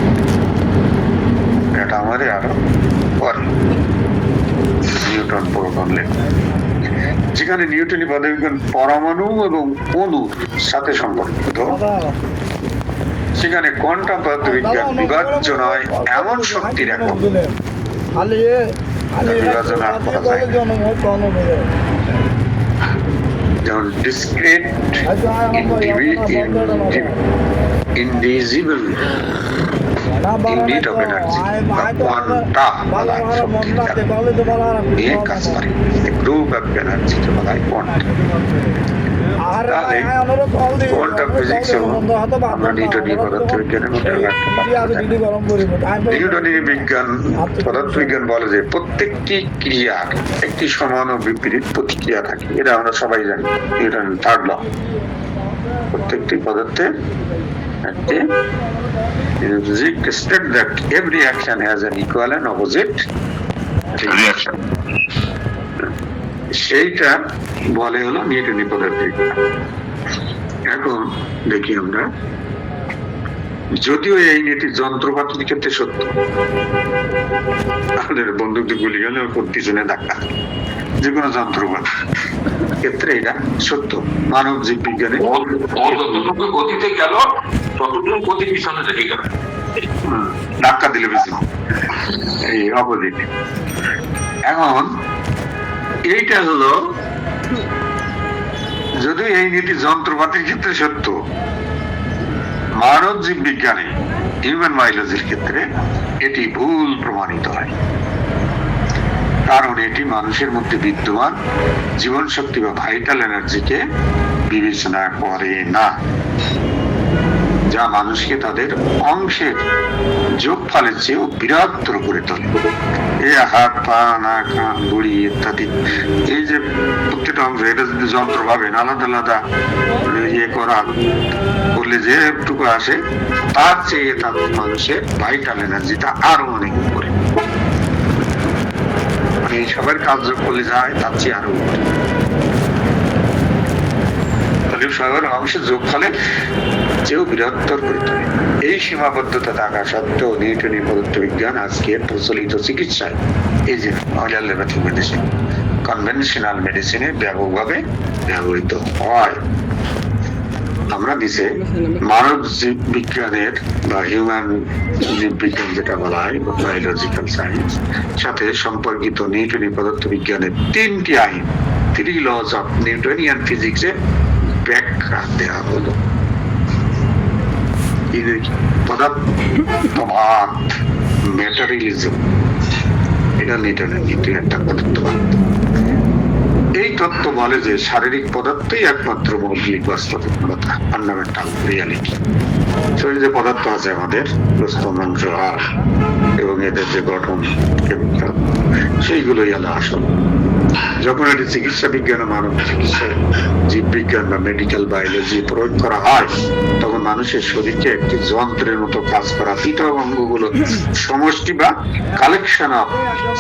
এটা আমাদের আরো পরে নিউটন প্রোটন লেখা, যেখানে নিউটনি পদার্থবিজ্ঞান পরমাণু এবং অণুর সাথে সম্পর্কিত, সেখানে কোয়ান্টাম পদার্থবিজ্ঞান বিভাজ্য নয় এমন শক্তির একক বিভাজনা করা যায় না। যেমন ডিসক্রিট ইনডিভিজিবল ইউনিট অফ এনার্জি বা কোয়ান্টা বলা হয় শক্তির নিয়ে কাজ করে, গ্রুপ অফ এনার্জিকে বলা হয় কোয়ান্টা। তাহলে কোয়ান্টাম ফিজিক্স এবং আমরা নিউটনীয় পদার্থবিজ্ঞানের মধ্যে নিউটনীয় বিজ্ঞান পদার্থবিজ্ঞান বলে যে প্রত্যেকটি ক্রিয়ার একটি সমান ও বিপরীত প্রতিক্রিয়া থাকে। এটা আমরা সবাই জানি, নিউটন থার্ড ল। প্রত্যেকটি পদার্থের একটি state that every action has an equal and opposite reaction. সেইটা বলে হলো নিউটনীয় পদার্থবিজ্ঞান। এখন দেখি আমরা, যদিও এই নীতি যন্ত্রপাতির ক্ষেত্রে সত্য, আমাদের বন্দুক দিয়ে গুলি গেলে পিছনে ধাক্কা, যে কোনো যন্ত্রপাতি ক্ষেত্রে এটা সত্য। মানব জীব বিজ্ঞানে যতটুকু গতিতে গেল ততটুকু গতি পিছনে রেখে গেল, ধাক্কা দিলে পিছনে, এই অপোজিট। এখন এইটা হলো, যদি এই নীতি যন্ত্রপাতির ক্ষেত্রে সত্য, মানব জীব বিজ্ঞানে হিউম্যান বায়োলজির ক্ষেত্রে এটি ভুল প্রমাণিত হয়, কারণ এটি মানুষের মধ্যে বিদ্যমান জীবন শক্তি বা ভাইটাল এনার্জিকে বিবেচনা করে না, যা মানুষকে তাদের অংশের যোগফলের চেয়েও বৃহত্তর করে তোলে। এই হাত, পা, নাক, কান, বুড়ি ইত্যাদি, এই যে প্রত্যেকটা অংশ, এটা যদি যন্ত্র ভাবেন আলাদা আলাদা ইয়ে করা করলে যেটুকু আসে, তার চেয়ে তাদের মানুষের ভাইটাল এনার্জিটা আরো অনেক উপরে, মানে এই সবার কাজ করলে যায় তার চেয়ে আরো উপরে। সবার অংশের যোগফলে চেয়েও বৃহত্তর করে তোলে। এই সীমাবদ্ধতা থাকা সত্ত্বেও নিউটনীয় পদার্থবিজ্ঞান আজকে প্রচলিত চিকিৎসায়, এই যে অ্যালোপ্যাথিক মেডিসিন, কনভেনশনাল মেডিসিনে ব্যাপকভাবে ব্যবহৃত হয়। আমরা দিছে মানব জীব বিজ্ঞানের বা হিউম্যান জীব বিজ্ঞান যেটা বলা হয়, বায়োলজিক্যাল সায়েন্স সাথে সম্পর্কিত নিউটনীয় পদার্থবিজ্ঞানের 3টি আইন, 3 লজ অফ নিউটনিয়ান ফিজিক্সে ব্যাখ্যা দেওয়া হলো। পদার্থবাদ, ম্যাটেরিয়ালিজম, এটা নিউটনের দ্বিতীয় একটা পদার্থবাদ। এই তত্ত্ব বলে যে শারীরিক পদার্থই একমাত্র মৌলিক বাস্তবতা, ফান্ডামেন্টাল রিয়ালিটি। শরীরে পদার্থ আছে আমাদের, প্রস্থ, মাংস, হাড় এবং এদের যে গঠন, সেইগুলোই হলো আসল। যখন এটি চিকিৎসা বিজ্ঞান ও মানব চিকিৎসা জীব বিজ্ঞান বা মেডিকেল বায়োলজি প্রয়োগ করা হয়, তখন মানুষের শরীরকে একটি যন্ত্রের মতো কাজ করা পৃথক অঙ্গগুলো সমষ্টি বা collection of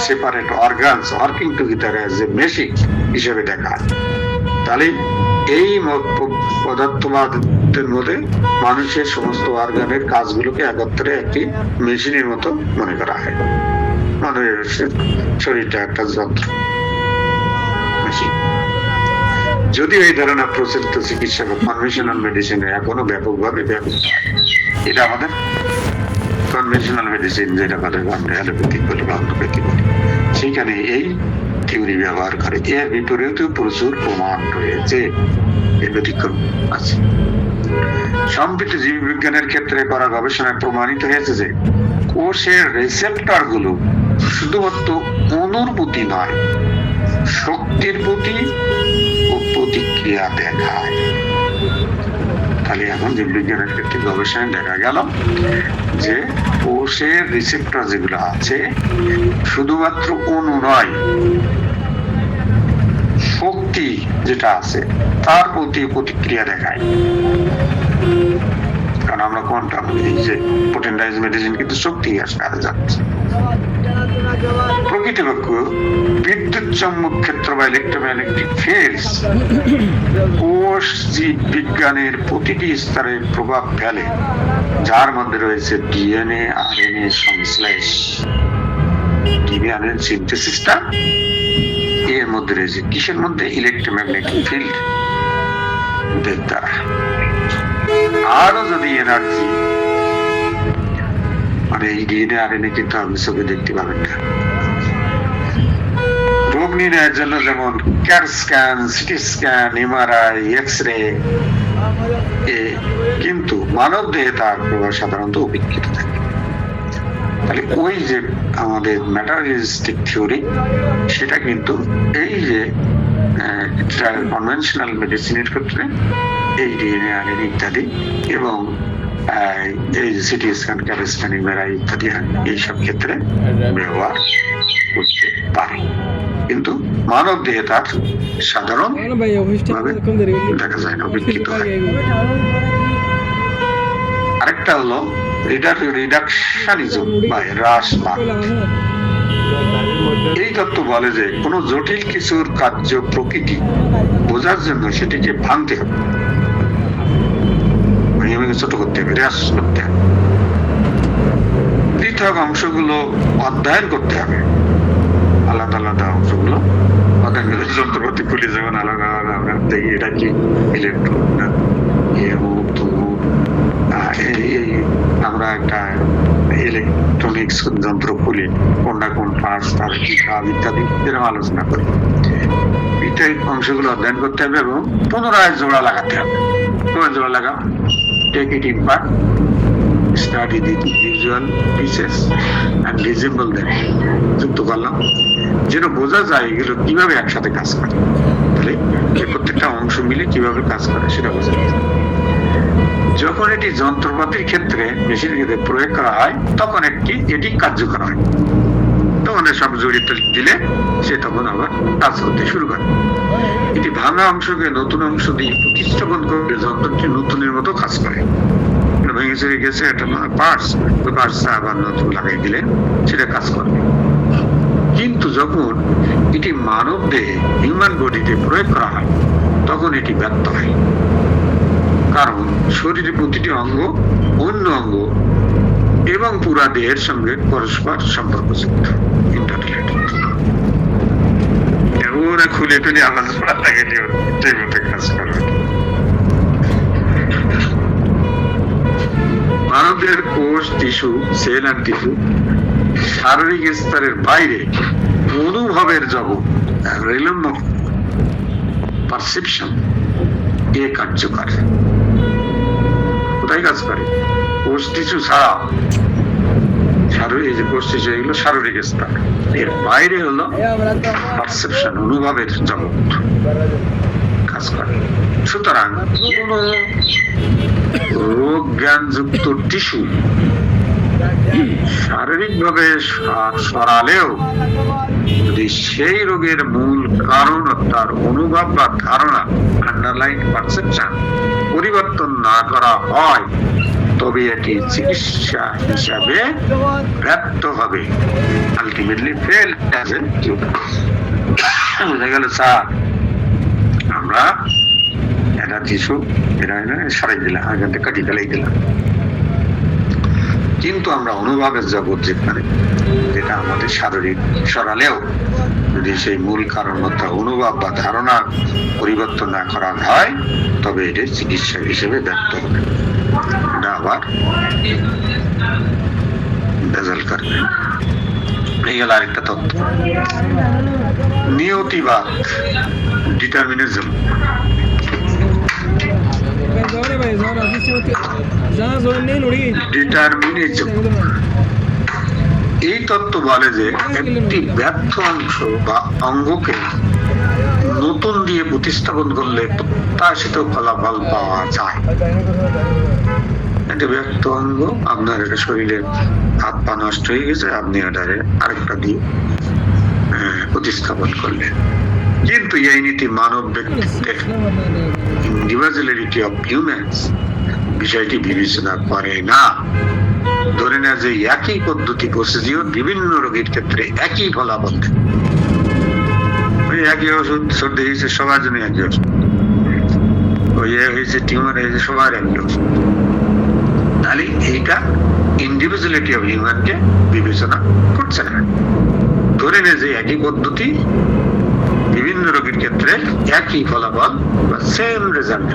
separate organs working together as a machine হিসেবে দেখা হয়। তাহলে এই পদার্থবাদের মধ্যে মানুষের সমস্ত অর্গানের কাজগুলোকে একত্রে একটি মেশিনের মতো মনে করা হয়। মানুষের শরীরটা একটা যন্ত্র, মেশিন। যদিও এই ধারণা প্রচলিত চিকিৎসা বা কনভেনশনাল মেডিসিনে এখনো ব্যাপকভাবে ব্যবহৃত হয়। এটা আমাদের কনভেনশনাল মেডিসিন, যেটা বলে আমরা অ্যালোপ্যাথিক বলি বা হোমিওপ্যাথি বলি, সেখানে এই থিওরি ব্যবহার করে। এর বিপরীতেও প্রচুর প্রমাণ রয়েছে, এর ব্যতিক্রম আছে। সম্প্রতি জীববিজ্ঞানের ক্ষেত্রে করা গবেষণায় প্রমাণিত হয়েছে যে কোষের রিসেপ্টর গুলো শুধুমাত্র অণুর প্রতি নয়, শক্তির প্রতি ও প্রতিক্রিয়া দেখায়। তাহলে এখন জীববিজ্ঞানের ক্ষেত্রে গবেষণায় দেখা গেল যে কোষের রিসেপ্টর যেগুলো আছে শুধুমাত্র অণু নয়, শক্তি যেটা আছে তার প্রতি প্রতিক্রিয়া দেখায়। কারণ আমরা কোয়ান্টাম এই যে পোটেন্টাইজ মেডিসিন কিন্তু শক্তি আকারে যাচ্ছে। প্রকৃতপক্ষ বিদ্যুৎ চৌম্বক ক্ষেত্র বা ইলেকট্রোম্যাগনেটিক ফিল্ডস কোষ জীব বিজ্ঞানের প্রতিটি স্তরে প্রভাব ফেলে, যার মধ্যে রয়েছে ডিএনএ আরএনএ সংশ্লেষ, ডিএনএ সিনথেসিসটা এর মধ্যে রয়েছে কিসের মধ্যে? ইলেকট্রোম্যাগনেটিক ফিল্ড দ্বারা। আরো যদি এনার্জি মানে এই ডিএনএ আরএনএ কিন্তু আপনি চোখে দেখতে পাবেন না। রোগ নির্ণয়ের জন্য যেমন CAT scan, CT scan, MRI, X-ray, কিন্তু মানব দেহে তার প্রভাব সাধারণত উপেক্ষিত থাকে। তাহলে ওই যে আমাদের ম্যাটারিয়ালিস্টিক থিওরি, সেটা কিন্তু এই যে কনভেনশনাল মেডিসিনের ক্ষেত্রে এই ডিএনএ আরএনএ ইত্যাদি এবং এই CT scan, cat scan, MRI ইত্যাদি এইসব ক্ষেত্রে ব্যবহার করতে পারে, কিন্তু মানব দেহে তার সাধারণ দেখা যায় না, উপেক্ষিত হয়। আরেকটা হলো রিডাকশনিজম বা হ্রাসবাদ। এই তত্ত্ব বলে যে কোনো জটিল কিছুর কার্য প্রকৃতি বোঝার জন্য সেটিকে ভাঙতে হবে, ছোট করতে হবে, হ্রাস করতে হবে, পৃথক অংশগুলো অধ্যয়ন করতে হবে, আলাদা আলাদা অংশগুলো অধ্যয়ন করে যন্ত্রপাতি খুলে যখন আলাদা আলাদা আমরা দেখি এটা কি ইলেকট্রন না আমরা একটা ইলেকট্রনিক্স যন্ত্র খুলি, কোনটা কোন পার্টস, তার কি কাজ ইত্যাদি এরকম আলোচনা করি। পৃথক অংশগুলো অধ্যয়ন করতে হবে এবং পুনরায় জোড়া লাগাতে হবে। জোড়া লাগাও, take it in part, study the usual pieces and resemble them, যুক্ত করলাম যেন বোঝা যায় এগুলো কিভাবে একসাথে কাজ করে। তাহলে প্রত্যেকটা অংশ মিলে কিভাবে কাজ করে সেটা বোঝা যায়। যখন এটি যন্ত্রপাতির ক্ষেত্রে মেশিনের ক্ষেত্রে প্রয়োগ করা হয় তখন এটি কার্যকর হয়, তখন সব জড়িত দিলে সে তখন আবার কাজ করতে শুরু করে। এটি ভাঙা অংশকে নতুন অংশ দিয়ে প্রতিস্থাপন করে যন্ত্রটি নতুনের মতো কাজ করে। ভেঙে চুরে গেছে একটা পার্টস আবার নতুন লাগাই দিলে সেটা কাজ করবে। কিন্তু যখন এটি মানব দেহে হিউম্যান বডিতে প্রয়োগ করা হয় তখন এটি ব্যর্থ হয়, কারণ শরীরের প্রতিটি অঙ্গ অন্য অঙ্গ এবং পুরা দেহের সঙ্গে পরস্পর সম্পর্কযুক্ত, ইন্টাররিলেটেড। ওরা খুলে ফেলে আমাদের কাজ করবে। মানবের কোষ, টিস্যু, সেল আর টিস্যু শারীরিক স্তরের বাইরে অনুভবের জগৎ, রিলম অফ পারসেপশন এ কার্যকর। কোথায় কাজ করে? কোষ টিস্যু ছাড়া এই যে কোষ টিস্যু এগুলো শারীরিক স্তর, এর বাইরে হলো পারসেপশন, অনুভবের জগৎ কাজ করে। সুতরাং কোন রোগ জ্ঞানযুক্ত টিস্যু শারীরিক ভাবে সরালেও যদি সেই রোগের মূল কারণ তার অনুভব বা ধারণা, আন্ডারলাইন পারসেপশন পরিবর্তন না করা হয় তবে এটি চিকিৎসা হিসাবে ব্যর্থ হবে, আলটিমেটলি ফেল। বোঝা গেল স্যার, আমরা এটা টিস্যু এটা সরাই দিলাম, এখান থেকে কাটি ফেলাই দিলাম, কিন্তু আমরা অনুভবের জগৎ যেটা আমাদের শারীরিক সরালেও যদি সেই মূল কারণ অনুভব বা ধারণা পরিবর্তন না করা হয় তবে এটি চিকিৎসা হিসেবে ব্যর্থ হবে, এটা আবার ভেজাল করবে। এই গেল আরেকটা তত্ত্ব। নিয়তিবাদ, ডিটারমিনিজম। ডিটারমিনিজম এই তত্ত্ব বলে যে একটি ব্যর্থ অংশ বা অঙ্গকে নতুন দিয়ে প্রতিস্থাপন করলে প্রত্যাশিত ফলাফল পাওয়া যায়। একটা ব্যর্থ অঙ্গ, আপনার এটা শরীরের হাত পা নষ্ট হয়ে গেছে, আপনি এটারে আরেকটা দিয়ে প্রতিস্থাপন করলেন, কিন্তু এই নীতি মানব ব্যক্তিত্বের ইন্ডিভিজুয়ালিটি অফ হিউম্যানস বিষয়টি বিবেচনা করে না। ধরে নেয় যে একই পদ্ধতি প্রসিডিওর বিভিন্ন রোগীর ক্ষেত্রে একই ফলাফল দেয়। ওই একই ওষুধ, সর্দি হয়েছে সবার জন্য একই ওষুধ, ওই হয়েছে টিউমার হয়েছে সবার একই ওষুধ। তাহলে এইটা ইন্ডিভিজুয়ালিটি অফ হিউম্যানকে বিবেচনা করছে না। ধরে নেয় যে একই পদ্ধতি বিভিন্ন রোগীর ক্ষেত্রে একই ফলাফল বা সেম রেজাল্ট।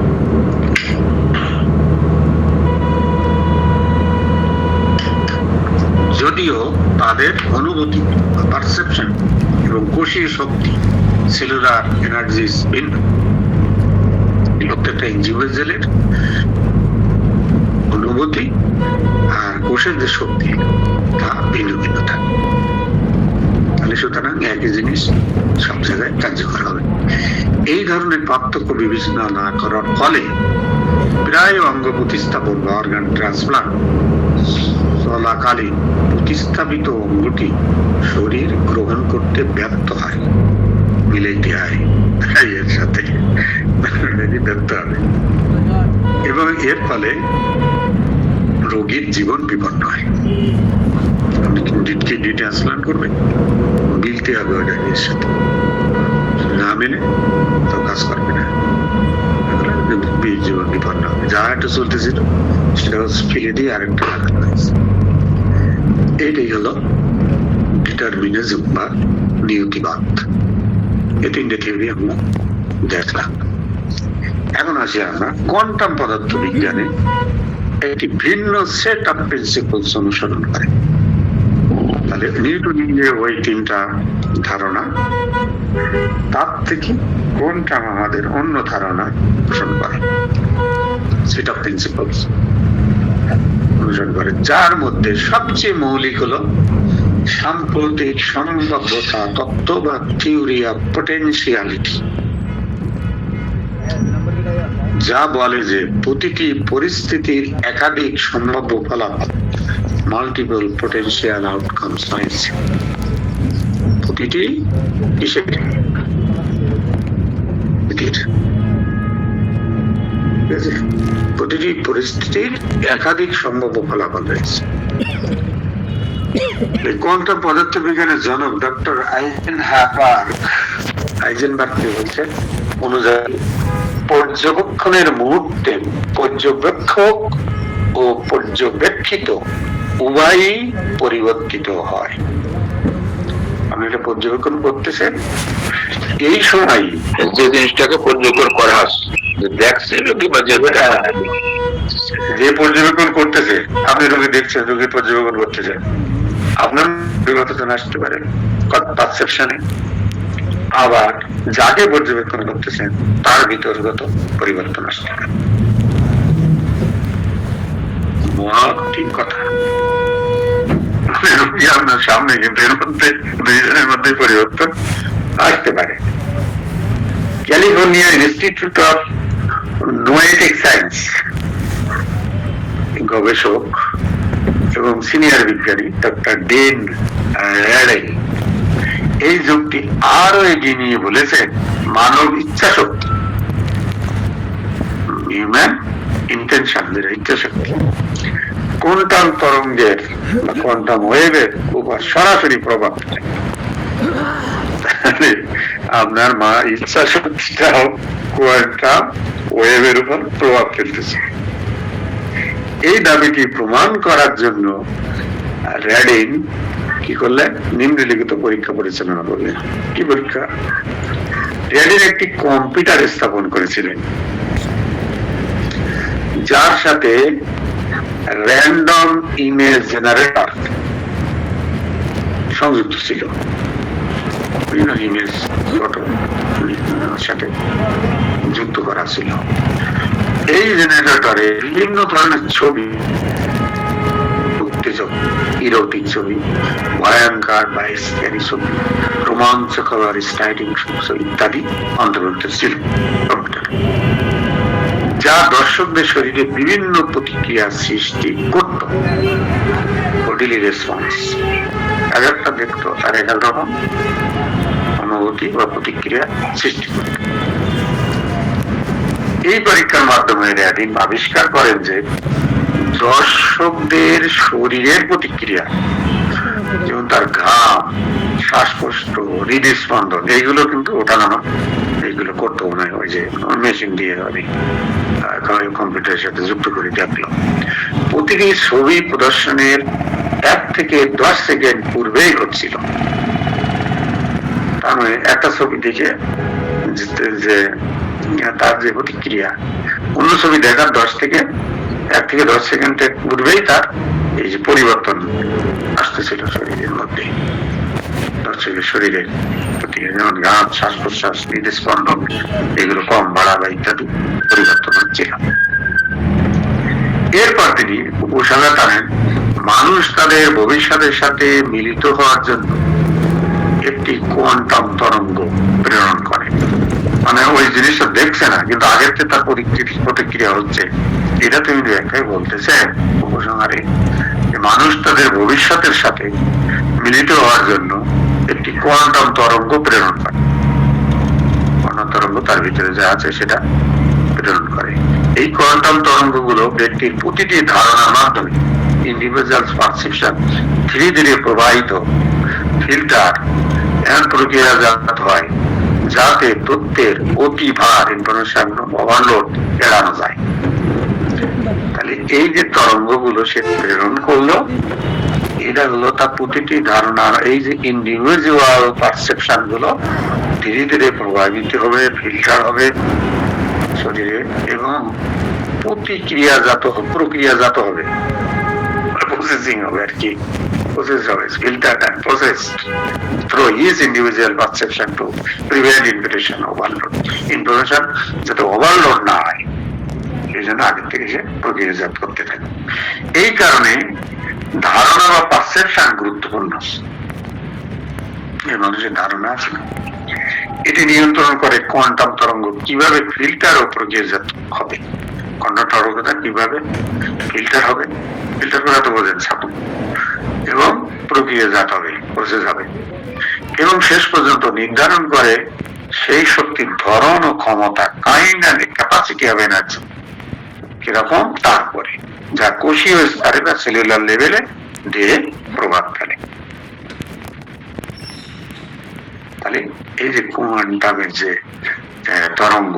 যদিও তাদের অনুভূতি বা পারসেপশন এবং কোষীয় শক্তি, সেলুলার এনার্জিস ভিন্ন। প্রত্যেকটা ইন্ডিভিজুয়ালের অনুভূতি আর কোষের যে শক্তি তা ভিন্ন ভিন্ন থাকে। তাহলে সুতরাং একই জিনিস সব জায়গায় কার্যকর হবে। এই ধরনের পার্থক্য বিবেচনা না করার ফলে প্রায় অঙ্গ প্রতিস্থাপন বা অর্গান ট্রান্সপ্লান্ট চলাকালীন প্রতিস্থাপিত অঙ্গটি শরীর গ্রহণ করতে ব্যর্থ হয়, মিলাইতে হয় এর সাথে ব্যর্থ হবে, এবং এর ফলে রোগীর জীবন বিপন্ন হয়। আপনি কিডনি ট্রান্সপ্লান্ট করবেন, মিলতে হবে ওটা এর সাথে, না মিলে তো কাজ করবে না, জীবন বিপন্ন হবে। যা একটা চলতেছিল সেটা ফেলে দিয়ে আরেকটা লাগানো হয়েছে। এটাই হলো ডিটারমিনিজম বা নিয়তিবাদ। এই তিনটে থিওরি আমরা দেখলাম। এখন আসি আমরা কোয়ান্টাম পদার্থ বিজ্ঞানে একটি ভিন্ন সেট অফ প্রিন্সিপলস অনুসরণ করে। তাহলে নিউটনের ওই তিনটা ধারণা, তার থেকে কোয়ান্টাম আমাদের অন্য ধারণা অনুসরণ করে, সেট অফ প্রিন্সিপলস অনুসরণ করে, যার মধ্যে সবচেয়ে মৌলিক হলো সাম্প্রতিক সম্ভাব্যতা তত্ত্ব বা থিওরি অফ পটেনশিয়ালিটি, যা বলে যে প্রতিটি পরিস্থিতির একাধিক সম্ভাব্য ফলাফল, মাল্টিপল পটেনশিয়াল আউটকামস রয়েছে। প্রতিটি প্রতিটি পরিস্থিতির একাধিক সম্ভাব্য ফলাফল রয়েছে। কোয়ান্টাম পদার্থ বিজ্ঞানের জনক ডক্টর আইজেনবার্গ বলছেন অনুযায়ী পর্যবেক্ষণের মুহূর্তে পর্যবেক্ষক ও পর্যবেক্ষিত উভয়ই পরিবর্তিত হয়। আপনি এটা পর্যবেক্ষণ করতেছেন, এই সময় যে জিনিসটাকে পর্যবেক্ষণ করা হচ্ছে, দেখছে রোগী বা যে পর্যবেক্ষণ করতেছে, আপনি রোগী দেখছেন, রোগী পর্যবেক্ষণ করতেছেন, আপনার পরিবর্তন আসতে পারে পারসেপশনে। আবার যাকে পর্যবেক্ষণ করতেছেন তার ভিতরগত পরিবর্তন আসতে পারে। ঠিক কথা। আপনার সামনে কিন্তু এর মধ্যে দুইজনের মধ্যে পরিবর্তন আসতে পারে। ক্যালিফোর্নিয়া ইনস্টিটিউট অফ নোয়েটিক সায়েন্স গবেষক এবং সিনিয়র বিজ্ঞানী ডক্টর ডেন র্যাডেন এই যুক্তি আরো এগিয়ে নিয়ে বলেছেন মানব ইচ্ছা শক্তি, হিউম্যান ইন্টেনশন, ইচ্ছা শক্তি কোয়ান্টাম তরঙ্গের বা কোয়ান্টাম ওয়েভের উপর সরাসরি প্রভাব ফেলে। আপনার মা ইচ্ছা শক্তিটাও কোয়ান্টাম ওয়েভের উপর প্রভাব ফেলতেছে। এই দাবিটি প্রমাণ করার জন্য র্যাডিন কি করলেন? নিম্নলিখিত পরীক্ষা পরিচালনা করলেন। কি পরীক্ষা? র্যাডিন একটি কম্পিউটার স্থাপন করেছিলেন যার সাথে র্যান্ডম ইমেজ জেনারেটর সংযুক্ত ছিল। বিভিন্ন ইমেজ ফটো সাথে যুক্ত করা ছিল। এই জেনারেটরে বিভিন্ন ধরনের ছবি, উত্তেজক ইরোটিক ছবি, ভয়ঙ্কর বা স্ক্যারি ছবি, রোমাঞ্চকর স্টাইলিং ছবি ইত্যাদি অন্তর্ভুক্ত ছিল কম্পিউটারে, যা দর্শকদের শরীরে বিভিন্ন প্রতিক্রিয়া সৃষ্টি করত। বডিলি রেসপন্স, এক একটা দেখতো তার এক এক রকম অনুভূতি বা প্রতিক্রিয়া সৃষ্টি করত। এই পরীক্ষার মাধ্যমে র্যাডিন আবিষ্কার করেন যে দর্শকদের শরীরের প্রতিক্রিয়া, যেমন তার ঘাম, শ্বাসকষ্ট, হৃদস্পন্দন, এইগুলো কিন্তু ওঠানামা এইগুলো করতে মনে হয় ওই যে মেশিন দিয়ে আমি কম্পিউটারের সাথে যুক্ত করে দেখলাম। প্রতিটি ছবি প্রদর্শনের 1 থেকে 10 সেকেন্ড পূর্বেই হচ্ছিল। তার মানে একটা ছবি দেখে যে তার যে প্রতিক্রিয়া, অন্য ছবি দেখার 1 থেকে 10 সেকেন্ডের পূর্বেই তার এই যে পরিবর্তন আসতেছিল শরীরের মধ্যে, দর্শকের শরীরের প্রতিক্রিয়া, যেমন ঘাম, শ্বাস প্রশ্বাস, হৃদস্পন্দন এগুলো কম বাড়া বা ইত্যাদি পরিবর্তন হচ্ছিল। এরপর তিনি উপসংহার টানেন মানুষ তাদের ভবিষ্যতের সাথে মিলিত হওয়ার জন্য একটি কোয়ান্টাম তরঙ্গ প্রেরণ করে। মানে ওই জিনিসটা দেখছে না, কিন্তু আগের থেকে তার প্রতিক্রিয়া হচ্ছে। এটা তুমি ব্যাখ্যায় বলতেছেন উপসংহারে যে মানুষ তাদের ভবিষ্যতের সাথে মিলিত হওয়ার জন্য একটি কোয়ান্টাম তরঙ্গ প্রেরণ করে। কোয়ান্টাম তরঙ্গ তার ভিতরে যা আছে সেটা প্রেরণ করে। এই কোয়ান্টাম তরঙ্গগুলো ব্যক্তির প্রতিটি ধারণার মাধ্যমে ইন্ডিভিজুয়াল পারসেপশন ধীরে ধীরে প্রবাহিত ফিল্টার এমন প্রক্রিয়াজাত হয় যাতে তথ্যের অতিভার ইনফরমেশন ওভারলোড এড়ানো যায়। তাহলে এই যে তরঙ্গগুলো সে প্রেরণ করলো, এটা হলো তার প্রতিটি ধারণার এই যে ইন্ডিভিজুয়াল পারসেপশন গুলো ধীরে ধীরে প্রভাবিত হবে, ফিল্টার হবে শরীরে এবং প্রক্রিয়াজাত হবে, প্রসেসিং হবে আর কি, process হবে, filtered and processed through his individual perception to prevent information overload. Information যাতে ওভারলোড না হয় এই জন্য আগে থেকে সে প্রক্রিয়াজাত করতে থাকে। এই কারণে ধারণা বা পারসেপশন গুরুত্বপূর্ণ। এই মানুষের ধারণা আছে, এটি নিয়ন্ত্রণ করে কোয়ান্টাম তরঙ্গ কিভাবে ফিল্টার ও প্রক্রিয়াজাত হবে। কোয়ান্টাম তরঙ্গটা কিভাবে ফিল্টার হবে, ফিল্টার করা তো বোঝেন ছাত্র, এবং প্রক্রিয়াজাত হবে, প্রসেস হবে, এবং শেষ পর্যন্ত নির্ধারণ করে সেই শক্তির ধরন ও ক্ষমতা, kind and capacity of energy কিরকম, তারপরে যা কোষীয় স্তরে বা সেলুলার লেভেলে দিয়ে প্রভাব ফেলে। তাহলে এই যে কোয়ান্টামের যে তরঙ্গ,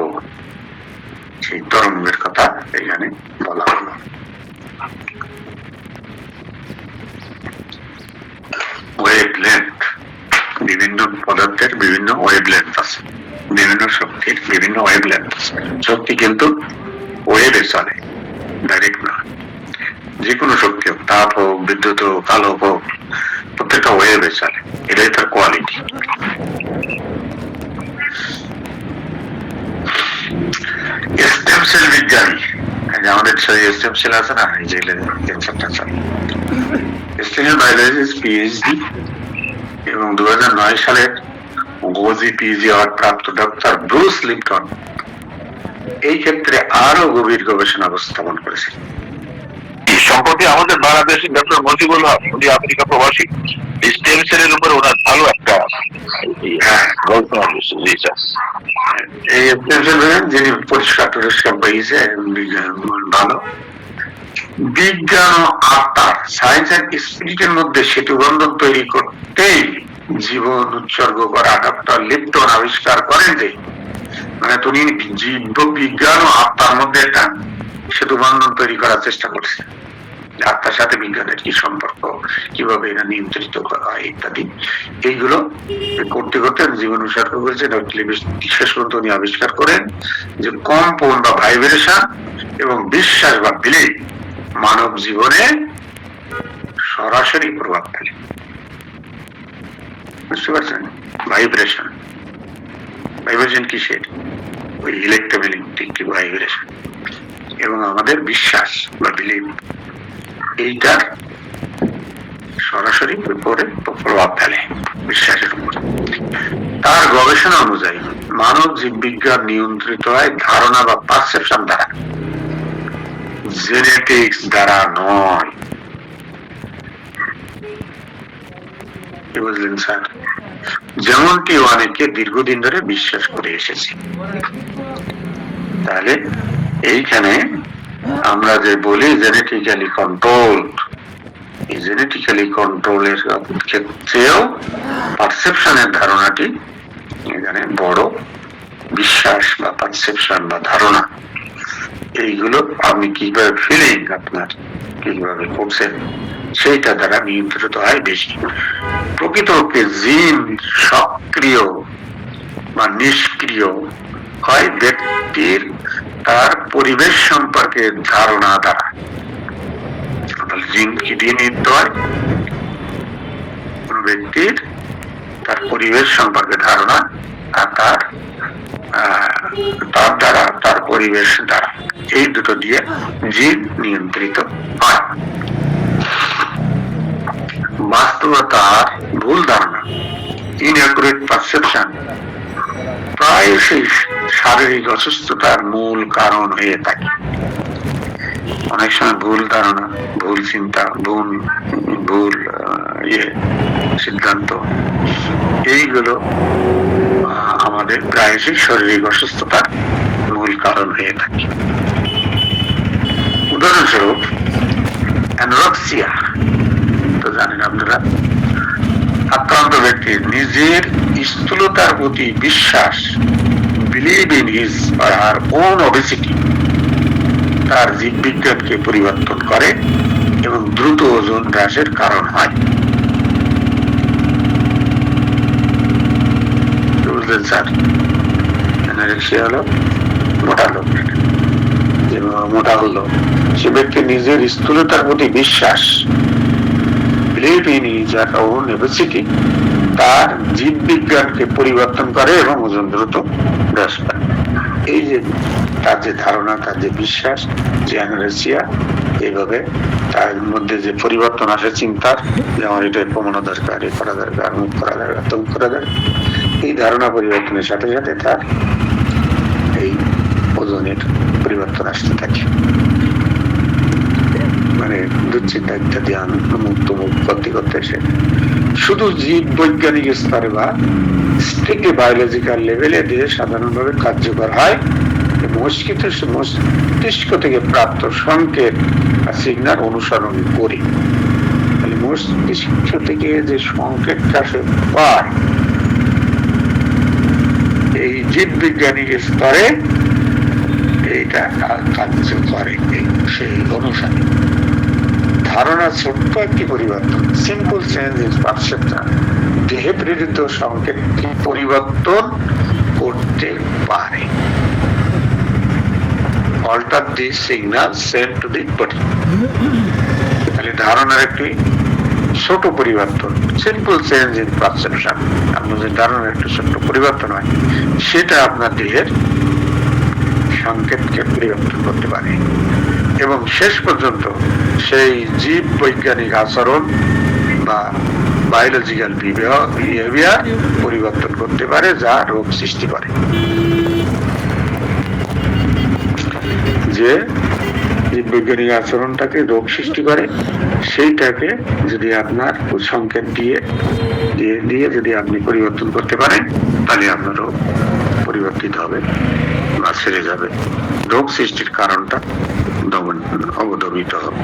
সেই তরঙ্গের কথা এখানে বলা হলো। ওয়েভলেন্থ, বিভিন্ন পদার্থের বিভিন্ন ওয়েভলেন্থ আছে, বিভিন্ন শক্তির বিভিন্ন ওয়েভলেন্থ আছে। শক্তি কিন্তু ওয়েভে চলে, ডাইরেক্ট না। যে কোনো শক্তি হোক, তাপ হোক, বিদ্যুৎ হোক, আলো হোক, প্রত্যেকটা ওয়েভে চলে, এটাই তার কোয়ালিটি। স্টেম সেল বিজ্ঞানী, আমাদের স্টেম সেল আছে না, এই যে ক্যান্সারটা চলে, স্টেম বায়োলজিস্ট পিএইচডি এবং 2009 সালের গোজি পিএইচডি অ্যাওয়ার্ড প্রাপ্ত ডক্টর ব্রুস লিপটন এই ক্ষেত্রে আরো গভীর গবেষণা উপস্থাপন করেছেন। সম্প্রতি আমাদের বাংলাদেশের ডক্টর মজিবুল হক, উনি আফ্রিকা প্রবাসী, স্টেম সেলের উপর ওনার ভালো একটা গবেষণা হয়েছে। এই স্টেম সেল যিনি পুরস্কার পেয়েছে, ভালো বিজ্ঞান ও আত্মার, সায়েন্স এন্ড স্পিরিটের মধ্যে সেতু বন্ধন তৈরি করতেই জীবন উৎসর্গ করা ডক্টর লিপটন আবিষ্কার করেন যে, মানে তিনি জীব বিজ্ঞান ও আত্মার মধ্যে একটা সেতু বন্ধন তৈরি করার চেষ্টা করছে। আত্মার সাথে বিজ্ঞানের কি সম্পর্ক, কিভাবে এটা নিয়ন্ত্রিত করা হয় ইত্যাদি, এইগুলো করতে করতে জীবন উৎসর্গ করেছে। শেষ পর্যন্ত উনি আবিষ্কার করেন যে কম্পন বা ভাইব্রেশন এবং বিশ্বাস বা বিলিভ মানব জীবনে সরাসরি প্রভাব ফেলে। বুঝতে পারছেন? ভাইব্রেশন, ভাইব্রেশন কিসের? ওই ইলেকট্রোম্যাগনেটিক ভাইব্রেশন, এবং আমাদের বিশ্বাস বা বিলিভ, এইটার সরাসরি উপরে প্রভাব ফেলে বিশ্বাসের উপর। তার গবেষণা অনুযায়ী মানব জীববিজ্ঞান নিয়ন্ত্রিত হয় ধারণা বা পারসেপশন দ্বারা, জেনেটিক্স দ্বারা নয়। কি বুঝলেন স্যার? যেমনটি অনেকে দীর্ঘদিন ধরে বিশ্বাস করে এসেছে। তাহলে এইখানে আমরা যে বলি জেনেটিক্যালি কন্ট্রোল, এই জেনেটিক্যালি কন্ট্রোলের ক্ষেত্রেও পারসেপশনের ধারণাটি এখানে বড় বিশ্বাস বা পারসেপশন বা ধারণা, এইগুলো আপনি কিভাবে ফিলিং আপনার কিভাবে করছেন সেইটা দ্বারা নিয়ন্ত্রিত হয় বেশি। প্রকৃতপক্ষে জিন সক্রিয় বা নিষ্ক্রিয় হয় ব্যক্তির তার পরিবেশ সম্পর্কে ধারণা দ্বারা। জিন কি দিয়ে নিতে হয়? কোন ব্যক্তির তার পরিবেশ সম্পর্কে ধারণা আর তার দ্বারা তার পরিবেশ দ্বারা, এই দুটো দিয়ে জিন নিয়ন্ত্রিত হয়। বাস্তবতার ভুল ধারণা, ইনঅ্যাকুরেট পারসেপশন, প্রায়শই শারীরিক অসুস্থতার মূল কারণ হয়ে থাকে। অনেক সময় ভুল ধারণা, ভুল চিন্তা, ভুল সিদ্ধান্ত, এইগুলো আমাদের প্রায়শই শারীরিক অসুস্থতার মূল কারণ হয়ে থাকে। উদাহরণস্বরূপ অ্যানোরেক্সিয়া, তো জানেন আপনারা, আক্রান্ত ব্যক্তির নিজের স্থূলতার প্রতি বিশ্বাস, believe in his or her own obesity, তার জীববিজ্ঞানকে পরিবর্তন করে এবং দ্রুত ওজন হ্রাসের কারণ হয়। বুঝলেন স্যার? অ্যানোরেক্সিয়া হলো মোটা লোক, মোটা হলো সে ব্যক্তি নিজের স্থূলতার প্রতি বিশ্বাস, believe in his or own obesity, তার জীববিজ্ঞানকে পরিবর্তন করে এবং ওজন দ্রুত হ্রাস পায়। এই যে তার যে ধারণা, তার যে বিশ্বাস, যে অ্যানোরেক্সিয়া, এইভাবে তার মধ্যে যে পরিবর্তন আসে চিন্তার, যে আমার এটা কমানো দরকার, এ করা দরকার, মুখ করা দরকার, তমুক করা দরকার, এই ধারণা পরিবর্তনের সাথে সাথে তার এই ওজনের পরিবর্তন আসতে থাকে। মানে দুশ্চিন্তা ইত্যাদি মুক্ত মুখ করতে করতে এসে শুধু জীব বৈজ্ঞানিক স্তরে বা স্ট্রিক্টলি বায়োলজিক্যাল লেভেলে দিয়ে সাধারণভাবে কার্যকর হয়। মস্তিষ্ক থেকে প্রাপ্ত সংকেত বা সিগন্যাল অনুসরণ করি। তাহলে মস্তিষ্ক থেকে যে সংকেতটা সে পায়, এই জীব বৈজ্ঞানিক স্তরে এইটা কার্য করে সেই অনুসারে। ধারণা ছোট্ট একটি পরিবর্তন, সিম্পল চেঞ্জ ইন পারসেপশন, দেহে প্রেরিত সংকেতকে পরিবর্তন করতে পারে। Alter the signal send to the body. তাহলে ধারণার একটি ছোট পরিবর্তন, সিম্পল চেঞ্জ ইন পারসেপশন, আপনার যে ধারণার একটি ছোট্ট পরিবর্তন হয়, সেটা আপনার দেহের সংকেতকে পরিবর্তন করতে পারে এবং শেষ পর্যন্ত সেই জীব বৈজ্ঞানিক আচরণ বা বায়োলজিক্যাল বিহেভিয়ার পরিবর্তন করতে পারে, যা রোগ সৃষ্টি করে। যে জীব বৈজ্ঞানিক আচরণটাকে রোগ সৃষ্টি করে, সেইটাকে যদি আপনার সংকেত দিয়ে যদি আপনি পরিবর্তন করতে পারেন, তাহলে আপনার রোগ পরিবর্তিত হবে বা ছেড়ে যাবে। রোগ সৃষ্টির কারণটা অবদমিত হবে,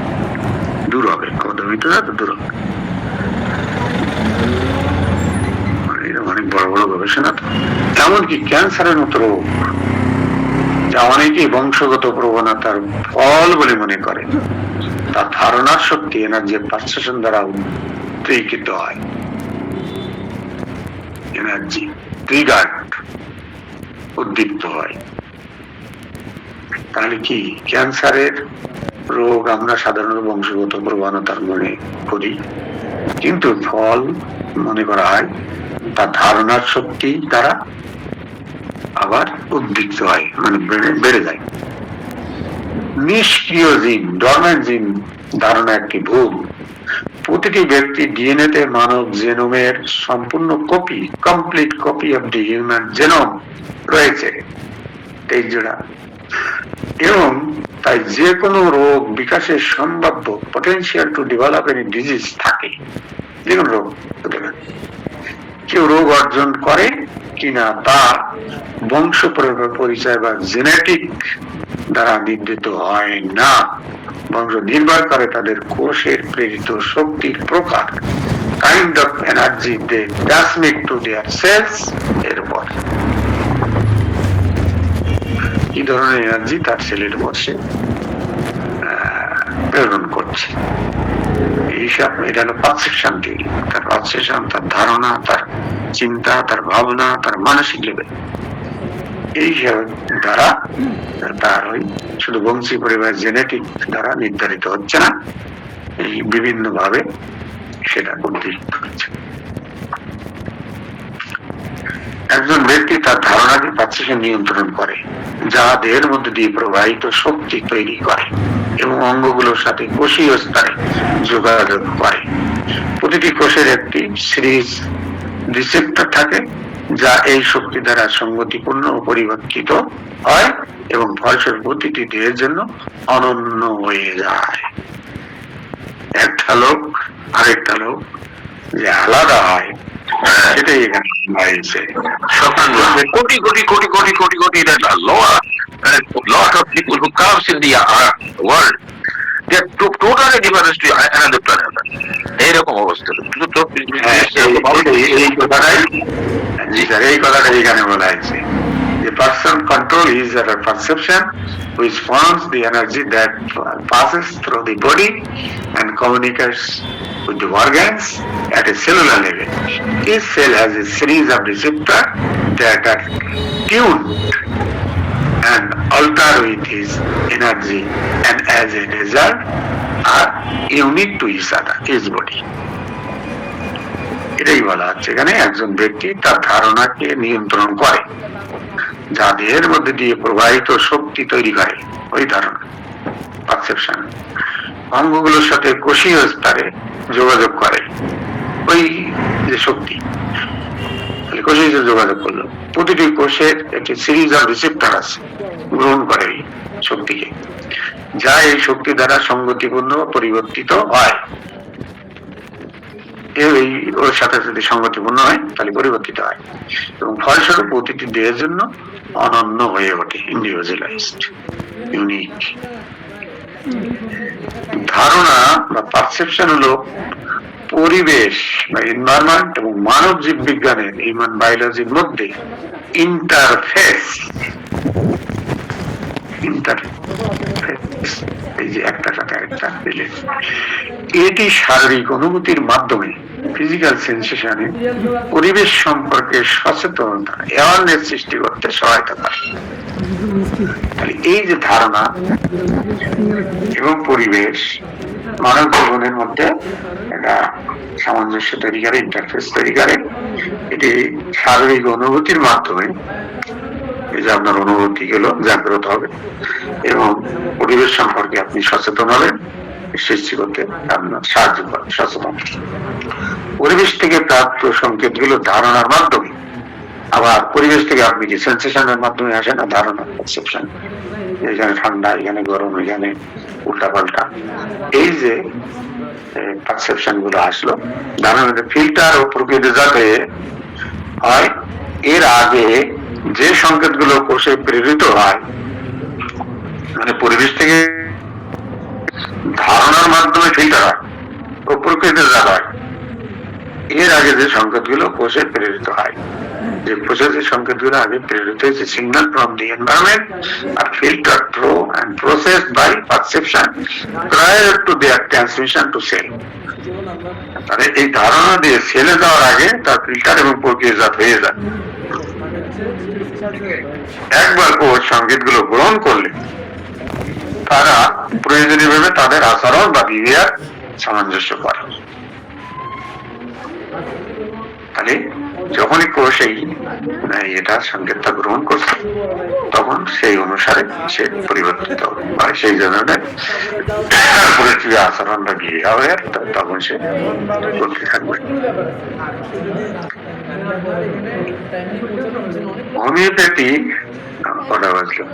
দূর হবে। অবদমিত না তো দূর হবে। অনেক বড় বড় গবেষণা তো, এমনকি ক্যান্সারের মতো রোগ যা অনেকেই বংশগত প্রবণতার ফল বলে মনে করে, তার ধারণার শক্তি, এনার্জি পারসেপশন দ্বারা উদ্দীপিত হয়। এনার্জি ট্রিগার্ড, উদ্দীপ্ত হয়। তাহলে কি ক্যান্সারের রোগ আমরা সাধারণত বংশগত প্রবণতার মনে করি, কিন্তু ফল মনে করা হয় তার ধারণার শক্তি দ্বারা আবার উদ্দীপ্ত হয়, মানে বেড়ে যায়। নিষ্ক্রিয় জিন, ডরম্যান্ট জিন ধারণা একটি ভুল। প্রতিটি ব্যক্তির ডিএনএ তে মানব জেনোমের সম্পূর্ণ copy, complete copy of the human genome রয়েছে, 23 জোড়া, এবং তাই যে কোনো রোগ বিকাশের সম্ভাব্য potential to develop any disease থাকে। যে কোনো রোগ হতে পারে। কেউ রোগ অর্জন করে কিনা তা বংশ পরিচয় বা জেনেটিক দ্বারা নির্ধারিত হয় না, বংশ নির্ভর করে তাদের কোষের প্রেরিত শক্তির প্রকার, kind of energy they transmit to their cells এর উপর। কি ধরনের এনার্জি তার সেলের উপর সে প্রেরণ করছে, এইসব এটা হলো পারসেপশন থিওরি। তার পারসেপশন, তার ধারণা, তার চিন্তা, তার ভাবনা, তার মানসিক লেভেল, এইসব দ্বারা তার ওই শুধু বংশী পরিবার জেনেটিক দ্বারা নির্ধারিত হচ্ছে না, এই বিভিন্ন ভাবে সেটা উদ্দীপিত হচ্ছে। একজন ব্যক্তি তার ধারণাকে পারসেপশন নিয়ন্ত্রণ করে, যা দেহের মধ্যে দিয়ে প্রবাহিত শক্তি তৈরি করে এবং অঙ্গগুলোর সাথে কোষীয় স্তরে যোগাযোগ করে। প্রতিটি কোষের একটি সিরিজ রিসেপ্টর থাকে, যা এই শক্তি দ্বারা সংগতিপূর্ণ ও পরিবর্তিত হয় এবং ফলস্বরূপ প্রতিটি দেহের জন্য অনন্য হয়ে যায়। একটা লোক আরেকটা লোক যে আলাদা হয়, সেটাই এখানে হয়েছে। Crore crore crore crore crore crore lot of people who comes in the world, they are totally different to another planet. এইরকম অবস্থা। এই কথাটাই এখানে বলা হয়েছে। The person control is a perception which forms the energy that passes through the body and communicates with the organs at a cellular level. Each cell has a series of receptors that are tuned and alter with his energy, and as a result are unique to each other, his body. এটাই বলা হচ্ছে এখানে, একজন ব্যক্তি তার ধারণাকে নিয়ন্ত্রণ করে, যা দেহের মধ্যে দিয়ে প্রবাহিত শক্তি তৈরি করে, ওই ধারণা পারসেপশন, অঙ্গগুলোর সাথে কোষীয় স্তরে যোগাযোগ করে, ওই যে শক্তি কোষের সাথে যোগাযোগ করলো। প্রতিটি কোষের একটি সিরিজ অফ রিসেপ্টর আছে, গ্রহণ করে এই শক্তিকে, যা এই শক্তি দ্বারা সংগতিপূর্ণ পরিবর্তিত হয়। এই ওর সাথে যদি সংগতিপূর্ণ হয় তাহলে পরিবর্তিত হয় এবং ফলস্বরূপ প্রতিটি দেহের জন্য অনন্য হয়ে ওঠে, ইন্ডিভিজুয়ালাইজড, ইউনিক। ধারণা বা পারসেপশন হলো পরিবেশ বা এনভায়রনমেন্ট এবং মানব জীব বিজ্ঞানের, হিউম্যান বায়োলজির মধ্যে ইন্টারফেস। এই যে একটার সাথে আরেকটা রিলেশন, এটি শারীরিক অনুভূতির মাধ্যমে ফিজিক্যাল সেন্সেশনে পরিবেশ সম্পর্কে সচেতনতা, অ্যাওয়ারনেস সৃষ্টি করতে সহায়তা করে। তাহলে এই যে ধারণা এবং পরিবেশ মানব জীবনের মধ্যে একটা সামঞ্জস্য তৈরি করে, ইন্টারফেস তৈরি করে, এটি শারীরিক অনুভূতির মাধ্যমে এই যে আপনার অনুভূতি গুলো জাগ্রত হবে এবং পরিবেশ সম্পর্কে আপনি সচেতন হবেন, সৃষ্টি করতে আপনার সাহায্য করে। সচেতন পরিবেশ থেকে প্রাপ্ত সংকেত গুলো ধারণার মাধ্যমে, আবার পরিবেশ থেকে আপনি কি সেন্সেশনের মাধ্যমে আসে না, ধারণা পারসেপশন, এখানে ঠান্ডা, এখানে গরম, এখানে উল্টা পাল্টা, এই যে পারসেপশন গুলো আসলো ধারণা ফিল্টার ও প্রকৃতিজাত হয়। এর আগে যে সংকেত গুলো কোষে প্রেরিত হয়, মানে পরিবেশ থেকে ধারণার মাধ্যমে ফিল্টার হয় ও প্রকৃতিজাত হয়, এর আগে যে সংকেত গুলো কোষে প্রেরিত হয়, যে কোষে যে সংকেত গুলো আগে প্রেরিত হয়েছে, signal from the environment are filter through and processed by perception prior to their transmission to cell. মানে এই ধারণা দিয়ে সেলে যাওয়ার আগে তার ফিল্টার এবং প্রক্রিয়াজাত হয়ে যায়। একবার কোষ সংকেত গুলো গ্রহণ করলে তারা প্রয়োজনীয় ভাবে তাদের আচরণ বা বিহেভিয়ার সামঞ্জস্য করে। তাহলে যখনই কোষ এই এটা সংকেতটা গ্রহণ করছে, তখন সেই অনুসারে সে পরিবর্তিত হয়, সেই ধরনের আচরণ বা বিহেভিয়ার তখন সে করতে থাকবে। হোমিওপ্যাথি কটা বাজলো?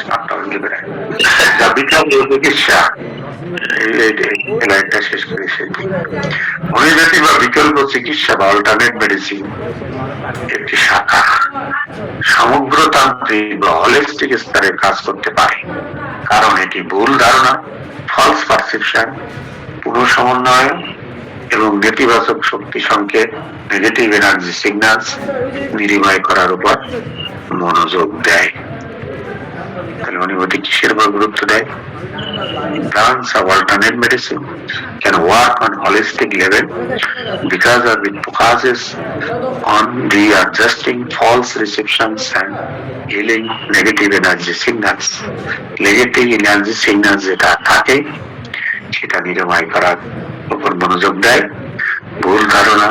7টা বাজলে প্রায়। যা বিকল্প চিকিৎসা এই লাইনটা শেষ করে সেটি হোমিওপ্যাথি বা বিকল্প চিকিৎসা বা অল্টারনেট মেডিসিন একটি শাখা সমগ্রতান্ত্রিক বা হলিস্টিক স্তরে কাজ করতে পারে, কারণ এটি ভুল ধারণা, ফলস পারসেপশন, পুনঃসমন্বয় এবং নেতিবাচক শক্তি সংকেত, নেগেটিভ এনার্জি সিগন্যালস নির্মূল করার উপর মনোযোগ দেয়। তাহলে হোমিওপ্যাথি কিসের উপর গুরুত্ব দেয়? Plants of alternate medicine can work on holistic level because of it focuses on readjusting false receptions and healing negative energy signals. Negative energy signals যেটা থাকে সেটা নিরাময় করার উপর মনোযোগ দেয়। ভুল ধারণা,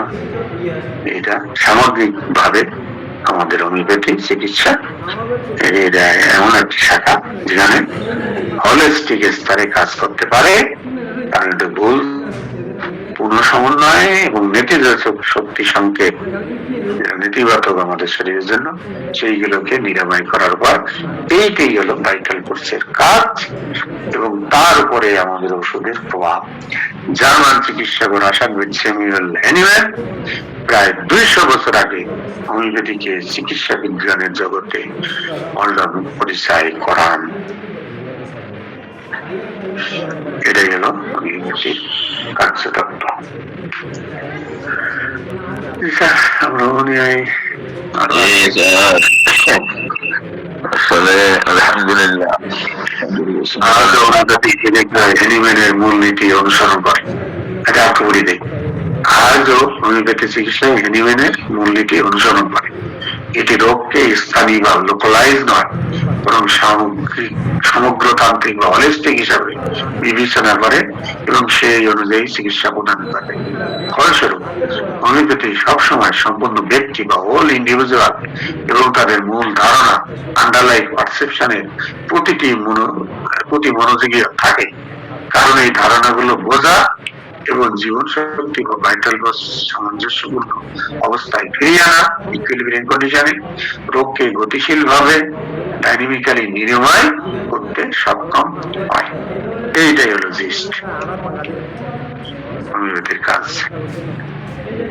এটা সামগ্রিক ভাবে আমাদের হোমিওপ্যাথি চিকিৎসা এটা এমন একটি শাখা যেখানে হলিস্টিক স্তরে কাজ করতে পারে, কারণ এটা ভুল পুনঃসমন্বয় এবং নেতিবাচক শক্তি সংকেত নেতিবাচক আমাদের শরীরের জন্য সেইগুলোকে নিরাময় করার পর এইটাই হলো ভাইটাল কোর্সের কাজ এবং তার উপরে আমাদের ওষুধের প্রভাব। জার্মান চিকিৎসক রাসায়নিক স্যামুয়েল হ্যানিম্যান প্রায় 200 বছর আগে হোমিওপ্যাথিকে চিকিৎসা বিজ্ঞানের জগতে পরিচয় করান। এটাই হলো হোমিওপ্যাথির কার্যতত্ত্ব। আমরা আসলে আলহামদুলিল্লাহ হ্যানিম্যানের মূলনীতি অনুসরণ করে। এটা আপনি বলে দেয়, আজও হোমিওপ্যাথি চিকিৎসা হ্যানিম্যানের মূলনীতি অনুসরণ করে। এটি রোগকে স্থানীয় বা লোকালাইজ নয়, বরং সামগ্রিক সমগ্রতান্ত্রিক বা হলিস্টিক হিসাবে বিবেচনা করে এবং সেই অনুযায়ী চিকিৎসা প্রদান করে। ফলস্বরূপ হোমিওপ্যাথি সবসময় সম্পূর্ণ ব্যক্তি বা হোল ইন্ডিভিজুয়াল এবং তাদের মূল ধারণা আন্ডারলাইন পারসেপশনের প্রতি মনোযোগী থাকে, কারণ এই ধারণাগুলো বোঝা এবং জীবন শক্তি বা ভাইটাল সামঞ্জস্যপূর্ণ অবস্থায় ফিরিয়ে আনা ইকুইলিব্রিয়াম কন্ডিশনে রোগকে গতিশীল ভাবে ডাইনামিক্যালি নিরাময় করতে সক্ষম হয়। এইটাই হলো জিস্ট হোমিওপ্যাথির কাজ।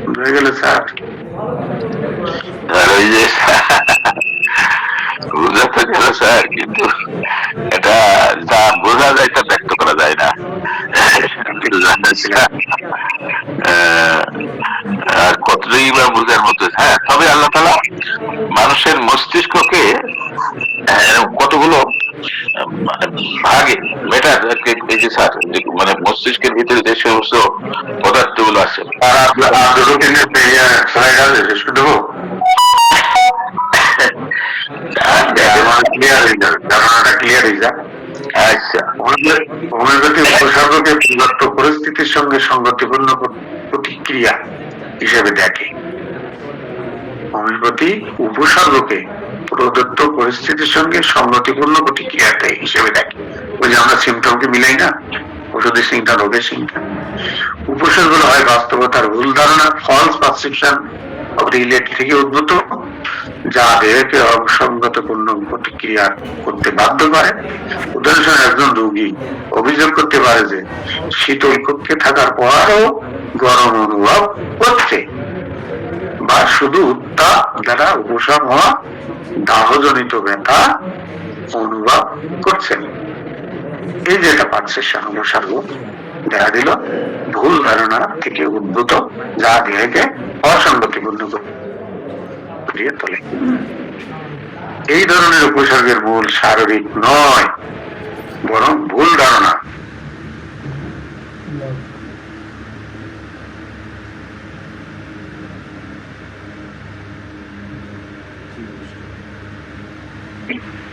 বুঝে গেল স্যার? বুঝা তো গেল স্যার, কিন্তু এটা যা বোঝা যায় তা ব্যক্ত করা যায় না। আর কতটুকুই বা বোঝার মতো। হ্যাঁ, তবে আল্লাহ তাআলা মানুষের মস্তিষ্ককে কতগুলো ভাগে মেটার এই যে স্যার মানে মস্তিষ্কের ভিতরে যে সমস্ত পদার্থ গুলো আছে আচ্ছা, হোমিওপ্যাথি উপসর্গকে প্রদত্ত পরিস্থিতির সঙ্গে সংগতিপূর্ণ প্রতিক্রিয়া হিসেবে দেখে। হোমিওপ্যাথি উপসর্গকে প্রদত্ত পরিস্থিতির সঙ্গে সংগতিপূর্ণ প্রতিক্রিয়া হিসেবে দেখে। ওই যে আমরা সিমটমকে মিলাই না, ওষুধের সিমটম রোগের সিমটম। উপসর্গগুলো হয় বাস্তবতার ভুল ধারণা, ফলস পারসেপশন অফ রিয়েলিটি থেকে উদ্ভূত, যা দেহকে অসঙ্গতপূর্ণ প্রতিক্রিয়া করতে বাধ্য করে। উদাহরণস্বরূপ একজন রোগী অভিযোগ করতে পারে যে শীতল কক্ষে থাকার পরও গরম অনুভব করছে, বা শুধু উত্তাপ দ্বারা উপশম হওয়া দাহজনিত ব্যথা অনুভব করছেন। এই যে একটা পারসেপশন উপসর্গ দেখা দিল ভুল ধারণা থেকে উদ্ভূত, যা দেহকে অসঙ্গতিপূর্ণ করিয়ে তোলে। এই ধরনের উপসর্গের মূল শারীরিক নয়, বরং ভুল ধারণা।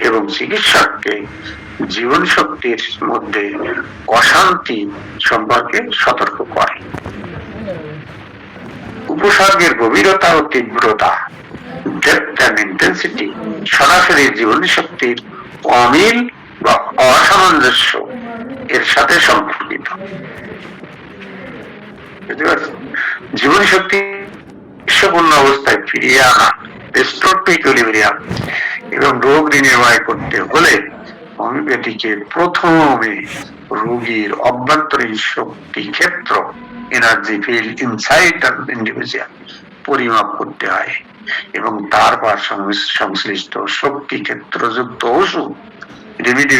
এবং চিকিৎসককে জীবন শক্তির মধ্যে অশান্তি সম্পর্কে সতর্ক করে। উপসর্গের গভীরতা ও তীব্রতা, ডেপথ এন্ড ইন্টেন্সিটি সরাসরি জীবন শক্তির অমিল বা অসামঞ্জস্য এর সাথে সম্পর্কিত। জীবন শক্তি সম্পূর্ণ অবস্থায় ফিরিয়ে আনা, রেস্টোর টু ইকুইলিব্রিয়াম, এবং রোগ নির্ণয় করতে হলে হোমিওপ্যাথিকে প্রথমে রোগীর অভ্যন্তরীণ শক্তি ক্ষেত্র, energy field inside the individual পরিমাপ করতে হয় এবং তারপর সংশ্লিষ্ট শক্তি ক্ষেত্রযুক্ত ওষুধ remedy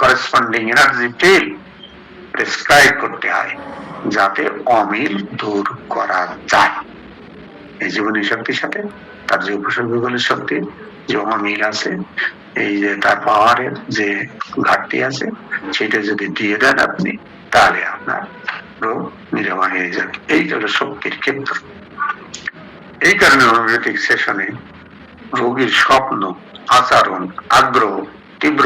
corresponding energy field prescribe করতে হয় যাতে অমিল দূর করা যায়। এই জীবনী শক্তির সাথে তার যে উপসর্গগুলির শক্তি যে অমিল আছে, এই যে তার পাওয়ারের যে ঘাটতি আছে, সেটা যদি দিয়ে দেন আপনি, তাহলে আপনার রোগ নিরাময় হয়ে যাবে। এই হলো শক্তির ক্ষেত্র। এই কারণে হোমিওপ্যাথিক সেশনে রোগীর স্বপ্ন, আচরণ, আগ্রহ, তীব্র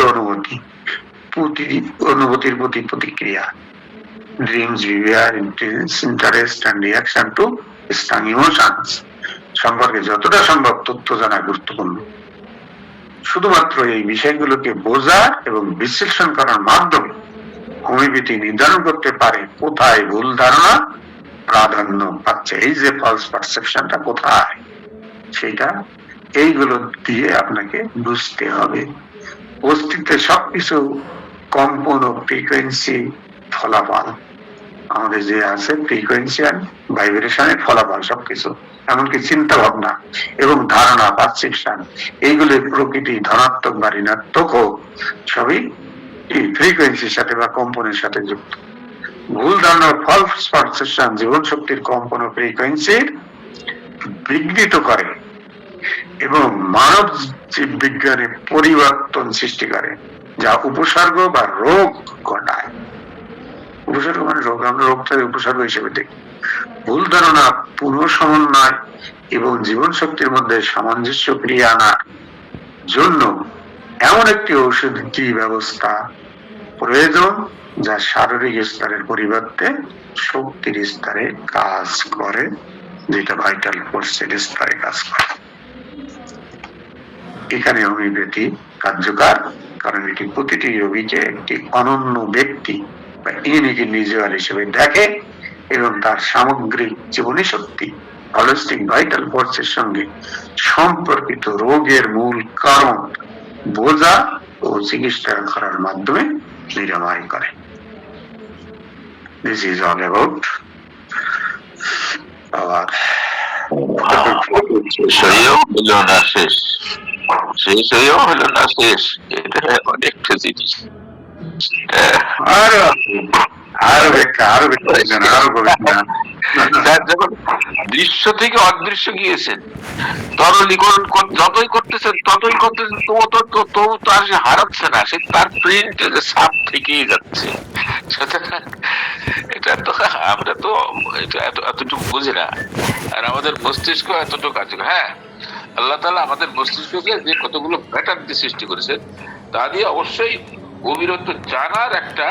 অনুভূতির প্রতি প্রতিক্রিয়া, dreams, behavior, interest and reaction to strong emotions সম্পর্কে যতটা সম্ভব তথ্য জানা গুরুত্বপূর্ণ। শুধুমাত্র এই বিষয়গুলোকে বোঝা এবং বিশ্লেষণ করার মাধ্যমে হোমিওপ্যাথি নির্ধারণ করতে পারে কোথায় ভুল ধারণা প্রাধান্য পাচ্ছে, এই যে ফলস পারসেপশনটা কোথায়, সেটা এইগুলো দিয়ে আপনাকে বুঝতে হবে। অস্তিত্বে সবকিছু কম্পন ও ফ্রিকোয়েন্সি ফলাফল, আমাদের যে আছে ফ্রিকোয়েন্সি আর ভাইব্রেশনের ফলাফল সবকিছু, এমনকি চিন্তা ভাবনা এবং ধারণা পারসেপশন, এইগুলির প্রকৃতি ধনাত্মক বা ঋণাত্মক হোক, সবই এই ফ্রিকোয়েন্সির সাথে বা কম্পনের সাথে যুক্ত। ভুল ধারণা ফলস পারসেপশন জীবন শক্তির কম্পন ও ফ্রিকোয়েন্সির বিঘ্নিত করে এবং মানব জীব বিজ্ঞানে পরিবর্তন সৃষ্টি করে, যা উপসর্গ বা রোগ ঘটায়। উপসর্গ মানে রোগ, আমরা রোগটাকে উপসর্গ হিসেবে দেখি। ভুল ধারণা পুনঃসমন্বয় এবং জীবন শক্তির মধ্যে সামঞ্জস্য ফিরিয়ে আনার জন্য এমন একটি ঔষধি ব্যবস্থা প্রয়োজন যা শারীরিক স্তরের পরিবর্তে শক্তির স্তরে কাজ করে, যেটা ভাইটাল ফোর্সের স্তরে কাজ করে। এখানে হোমিওপ্যাথি কার্যকর, কারণ এটি প্রতিটি রোগীকে একটি অনন্য ব্যক্তি বা ইউনিক ইন্ডিভিজুয়াল হিসেবে দেখে এবং তার সামগ্রিক জীবনী শক্তি হলিস্টিক ভাইটাল ফোর্সের সঙ্গে সম্পর্কিত রোগের মূল কারণ বোঝা ও চিকিৎসা করার মাধ্যমে নিরাময় করে। This is all about our হলো না শেষ, শেষ হয়েও হলো না শেষ, এটা অনেকটা জিনিস। যখন দৃশ্য থেকে অদৃশ্য গিয়েছেন, তরলীকরণ যতই করতেছেন তবু তার সে হারাচ্ছে না, সে তার প্রিন্ট ছাপ থেকেই যাচ্ছে। এটা তো আমরা তো এটা এতটুকু বুঝি না, আর আমাদের মস্তিষ্ক এতটুকু কাজ। হ্যাঁ, আল্লাহ তাআলা আমাদের মস্তিষ্ককে যে কতগুলো প্যাটার্ন দিয়ে সৃষ্টি করেছেন, তা দিয়ে অবশ্যই অবিরত জানার একটা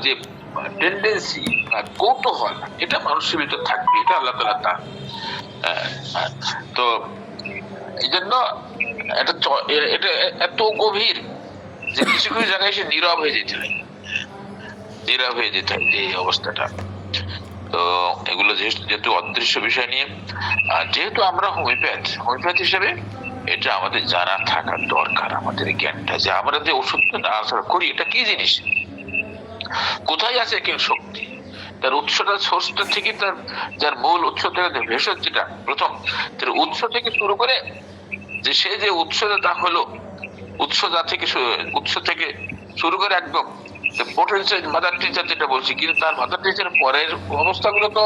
যে টেন্ডেন্সি, কৌতূহল, এটা মানুষের ভিতর থাকবে, এটা আল্লাহ তাআলা দান। তো এই জন্য এটা এত গভীর যে কিছু কিছু জায়গায় এসে নীরব হয়ে যেতে হয়, নীরব হয়ে যেতে হয় এই অবস্থাটা। তো এগুলো যেহেতু অদৃশ্য বিষয় নিয়ে, যেহেতু আমরা হোমিওপ্যাথ হিসেবে এটা আমাদের জানা থাকা দরকার, আমাদের জ্ঞানটা, যে আমরা যে ওষুধটা আসার করি এটা কি জিনিস, কোথায় আছে কেন শক্তি, তার উৎসটা, সোর্সটা থেকে, তার যার মূল উৎস থেকে ভেষজ, যেটা প্রথম তার উৎস থেকে শুরু করে, যে সে যে উৎসটা হলো, উৎস থেকে শুরু করে একদম পোটেনশিয়াল মাদার টিচার যেটা বলছি, কিন্তু তার মাদার টিচার পরের অবস্থাগুলো তো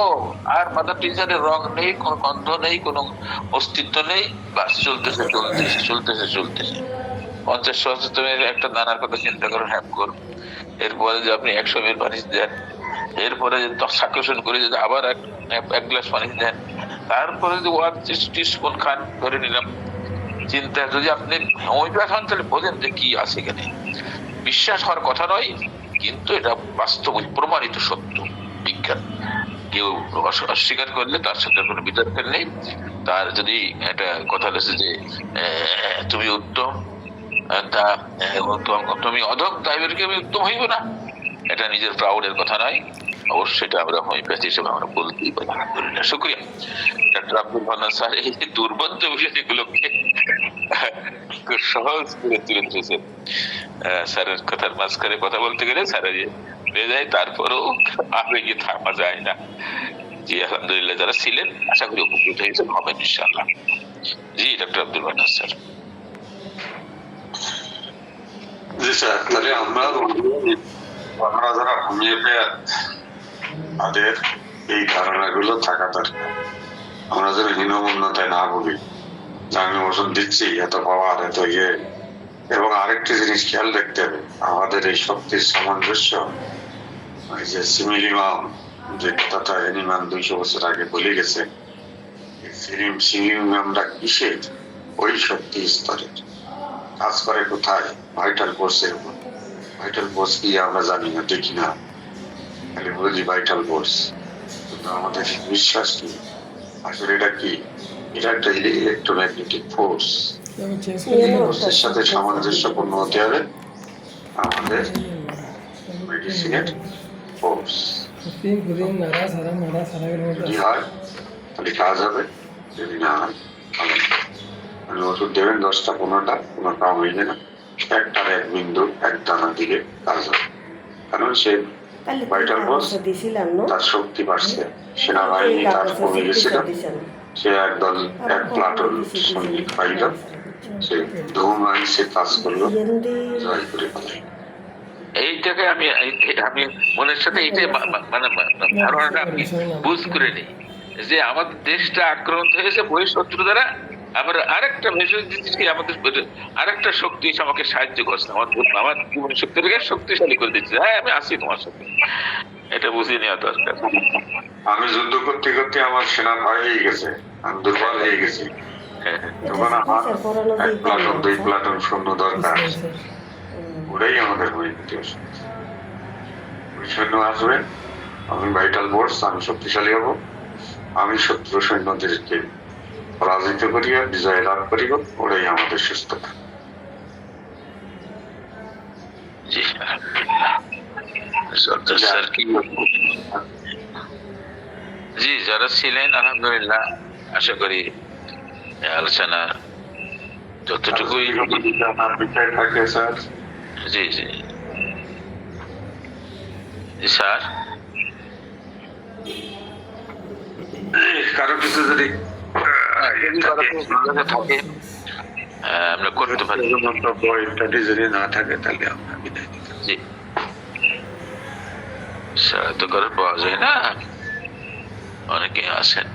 আর মাদার টিচারের রং নেই, কোনো গন্ধ নেই, কোনো অস্তিত্ব নেই, বাস চলতেছে 50 তুমি একটা দানার কথা চিন্তা করো, হ্যাপ করো, এরপরে যে আপনি 100 ml পানি দেন, এরপরে সাকশন করে যদি আবার এক গ্লাস পানি দেন, তারপরে যদি 1 টিস্পুন খান, ধরে নিলাম, চিন্তা যদি আপনি হোমিওপ্যাথ হন তাহলে বোঝেন যে কি আছে এখানে। বিশ্বাস হওয়ার কথা নয়, কিন্তু এটা বাস্তব প্রমাণিত সত্য বিজ্ঞান। কেউ অস্বীকার করলে তার সাথে কোনো বিতর্ক নেই। তার যদি একটা কথা রয়েছে যে তুমি উত্তম, তুমি অধম, তাই আমি উত্তম হইব না, এটা নিজের প্রাউডের কথা নয়। অবশ্যই এটা আমরা হোমিওপ্যাথি হিসেবে আমরা বলতেই পারি। আলহামদুলিল্লাহ, শুকরিয়া ডাক্তার আব্দুল মান্নান স্যার এই দুর্বোধ্য বিষয়গুলোকে খুব সহজ করে তুলে ধরেছেন। স্যারের কথার মাঝখানে কথা বলতে গেলে স্যারের হয়ে যায়, তারপরেও আবেগে থামা যায় না। জি আলহামদুলিল্লাহ, যারা ছিলেন আশা করি উপকৃত হয়েছেন, হবেন ইনশাআল্লাহ। জি ডক্টর আব্দুল মান্নান স্যার। জি স্যার, তাহলে আমরা যারা হোমিওপ্যাথ তাদের এই ধারণাগুলো থাকা দরকার। আমরা যেন হীনমন্যতায় না ভুগি যে আমি ওষুধ দিচ্ছি এত পাওয়ার এত ইয়ে। এবং আরেকটি জিনিস খেয়াল রাখতে হবে, আমাদের এই শক্তির সামঞ্জস্য, ওই যে সিমিলিমাম যে কথাটা এনিমান 200 বছর আগে বলে গেছে, সিমিলিমামটা কিসের? ওই শক্তি স্তরের কাজ করে কোথায়? ভাইটাল ফোর্সের উপর। ভাইটাল ফোর্স কি আমরা জানি না, দেখি না, খালি বুঝি ভাইটাল ফোর্স, কিন্তু আমাদের বিশ্বাস কি আসলে এটা কি? এটা একটা ইলেকট্রোম্যাগনেটিক ফোর্স। ফোর্সের সাথে সামঞ্জস্যপূর্ণ হতে হবে আমাদের মেডিসিনের ফোর্স। যদি হয় তাহলে কাজ হবে, যদি না হয় তাহলে আপনি ওষুধ দেবেন 10টা 15টা, কোনো কাম হইবে না। একটার এক বিন্দু এক দানার দিকে কাজ হবে, কারণ সে ভাইটাল ফোর্স তার শক্তি বাড়ছে, সেনাবাহিনী তার কমে গেছিল, সে একদল এক প্লাটুন সৈনিক পাইল, সে ধুম সে কাজ করলো, জয় করে পালাই। এইটাকে আমি মনের সাথে এইটাই মানে ধারণাটা আমি বুঝ করে নিই যে আমাদের দেশটা আক্রান্ত হয়েছে বহিঃশত্রু দ্বারা। আবার আরেকটা মেসেজ দিচ্ছি, আমাদের আরেকটা শক্তি এসে আমাকে সাহায্য করছে, আমার জীবন শক্তিটাকে শক্তিশালী করে দিচ্ছে। হ্যাঁ, আমি আছি তোমার সাথে, এটা বুঝিয়ে নেওয়া দরকার। আমি যুদ্ধ করতে করতে আমার সেনা ভয় হয়ে গেছে, আমি দুর্বল হয়ে গেছি, তখন আমার 1 প্লাটুন 2 প্লাটুন সৈন্য দরকার। ওটাই আমাদের পরিণতি। ওই সৈন্য আসবে, আমি ভাইটাল ফোর্স, আমি শক্তিশালী হব, আমি শত্রু সৈন্যদেরকে পরাজিত করিয়া বিজয় লাভ করিব, ওটাই আমাদের সুস্থতা। জি স্যার, কি জি যারা ছিলেন আলহামদুলিল্লাহ, আশা করি আলোচনা যতটুকুই থাকে স্যার। জি জি জি স্যার, কারো কিছু যদি থাকে আমরা করতে পারি, মন্তব্য ইত্যাদি যদি না থাকে তাহলে আমরা বিদায় দিতে। জি স্যার, তো করে পাওয়া যায় না, অনেকে আছেন।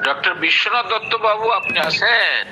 ডক্টর বিশ্বনাথ দত্ত বাবু, আপনি আছেন?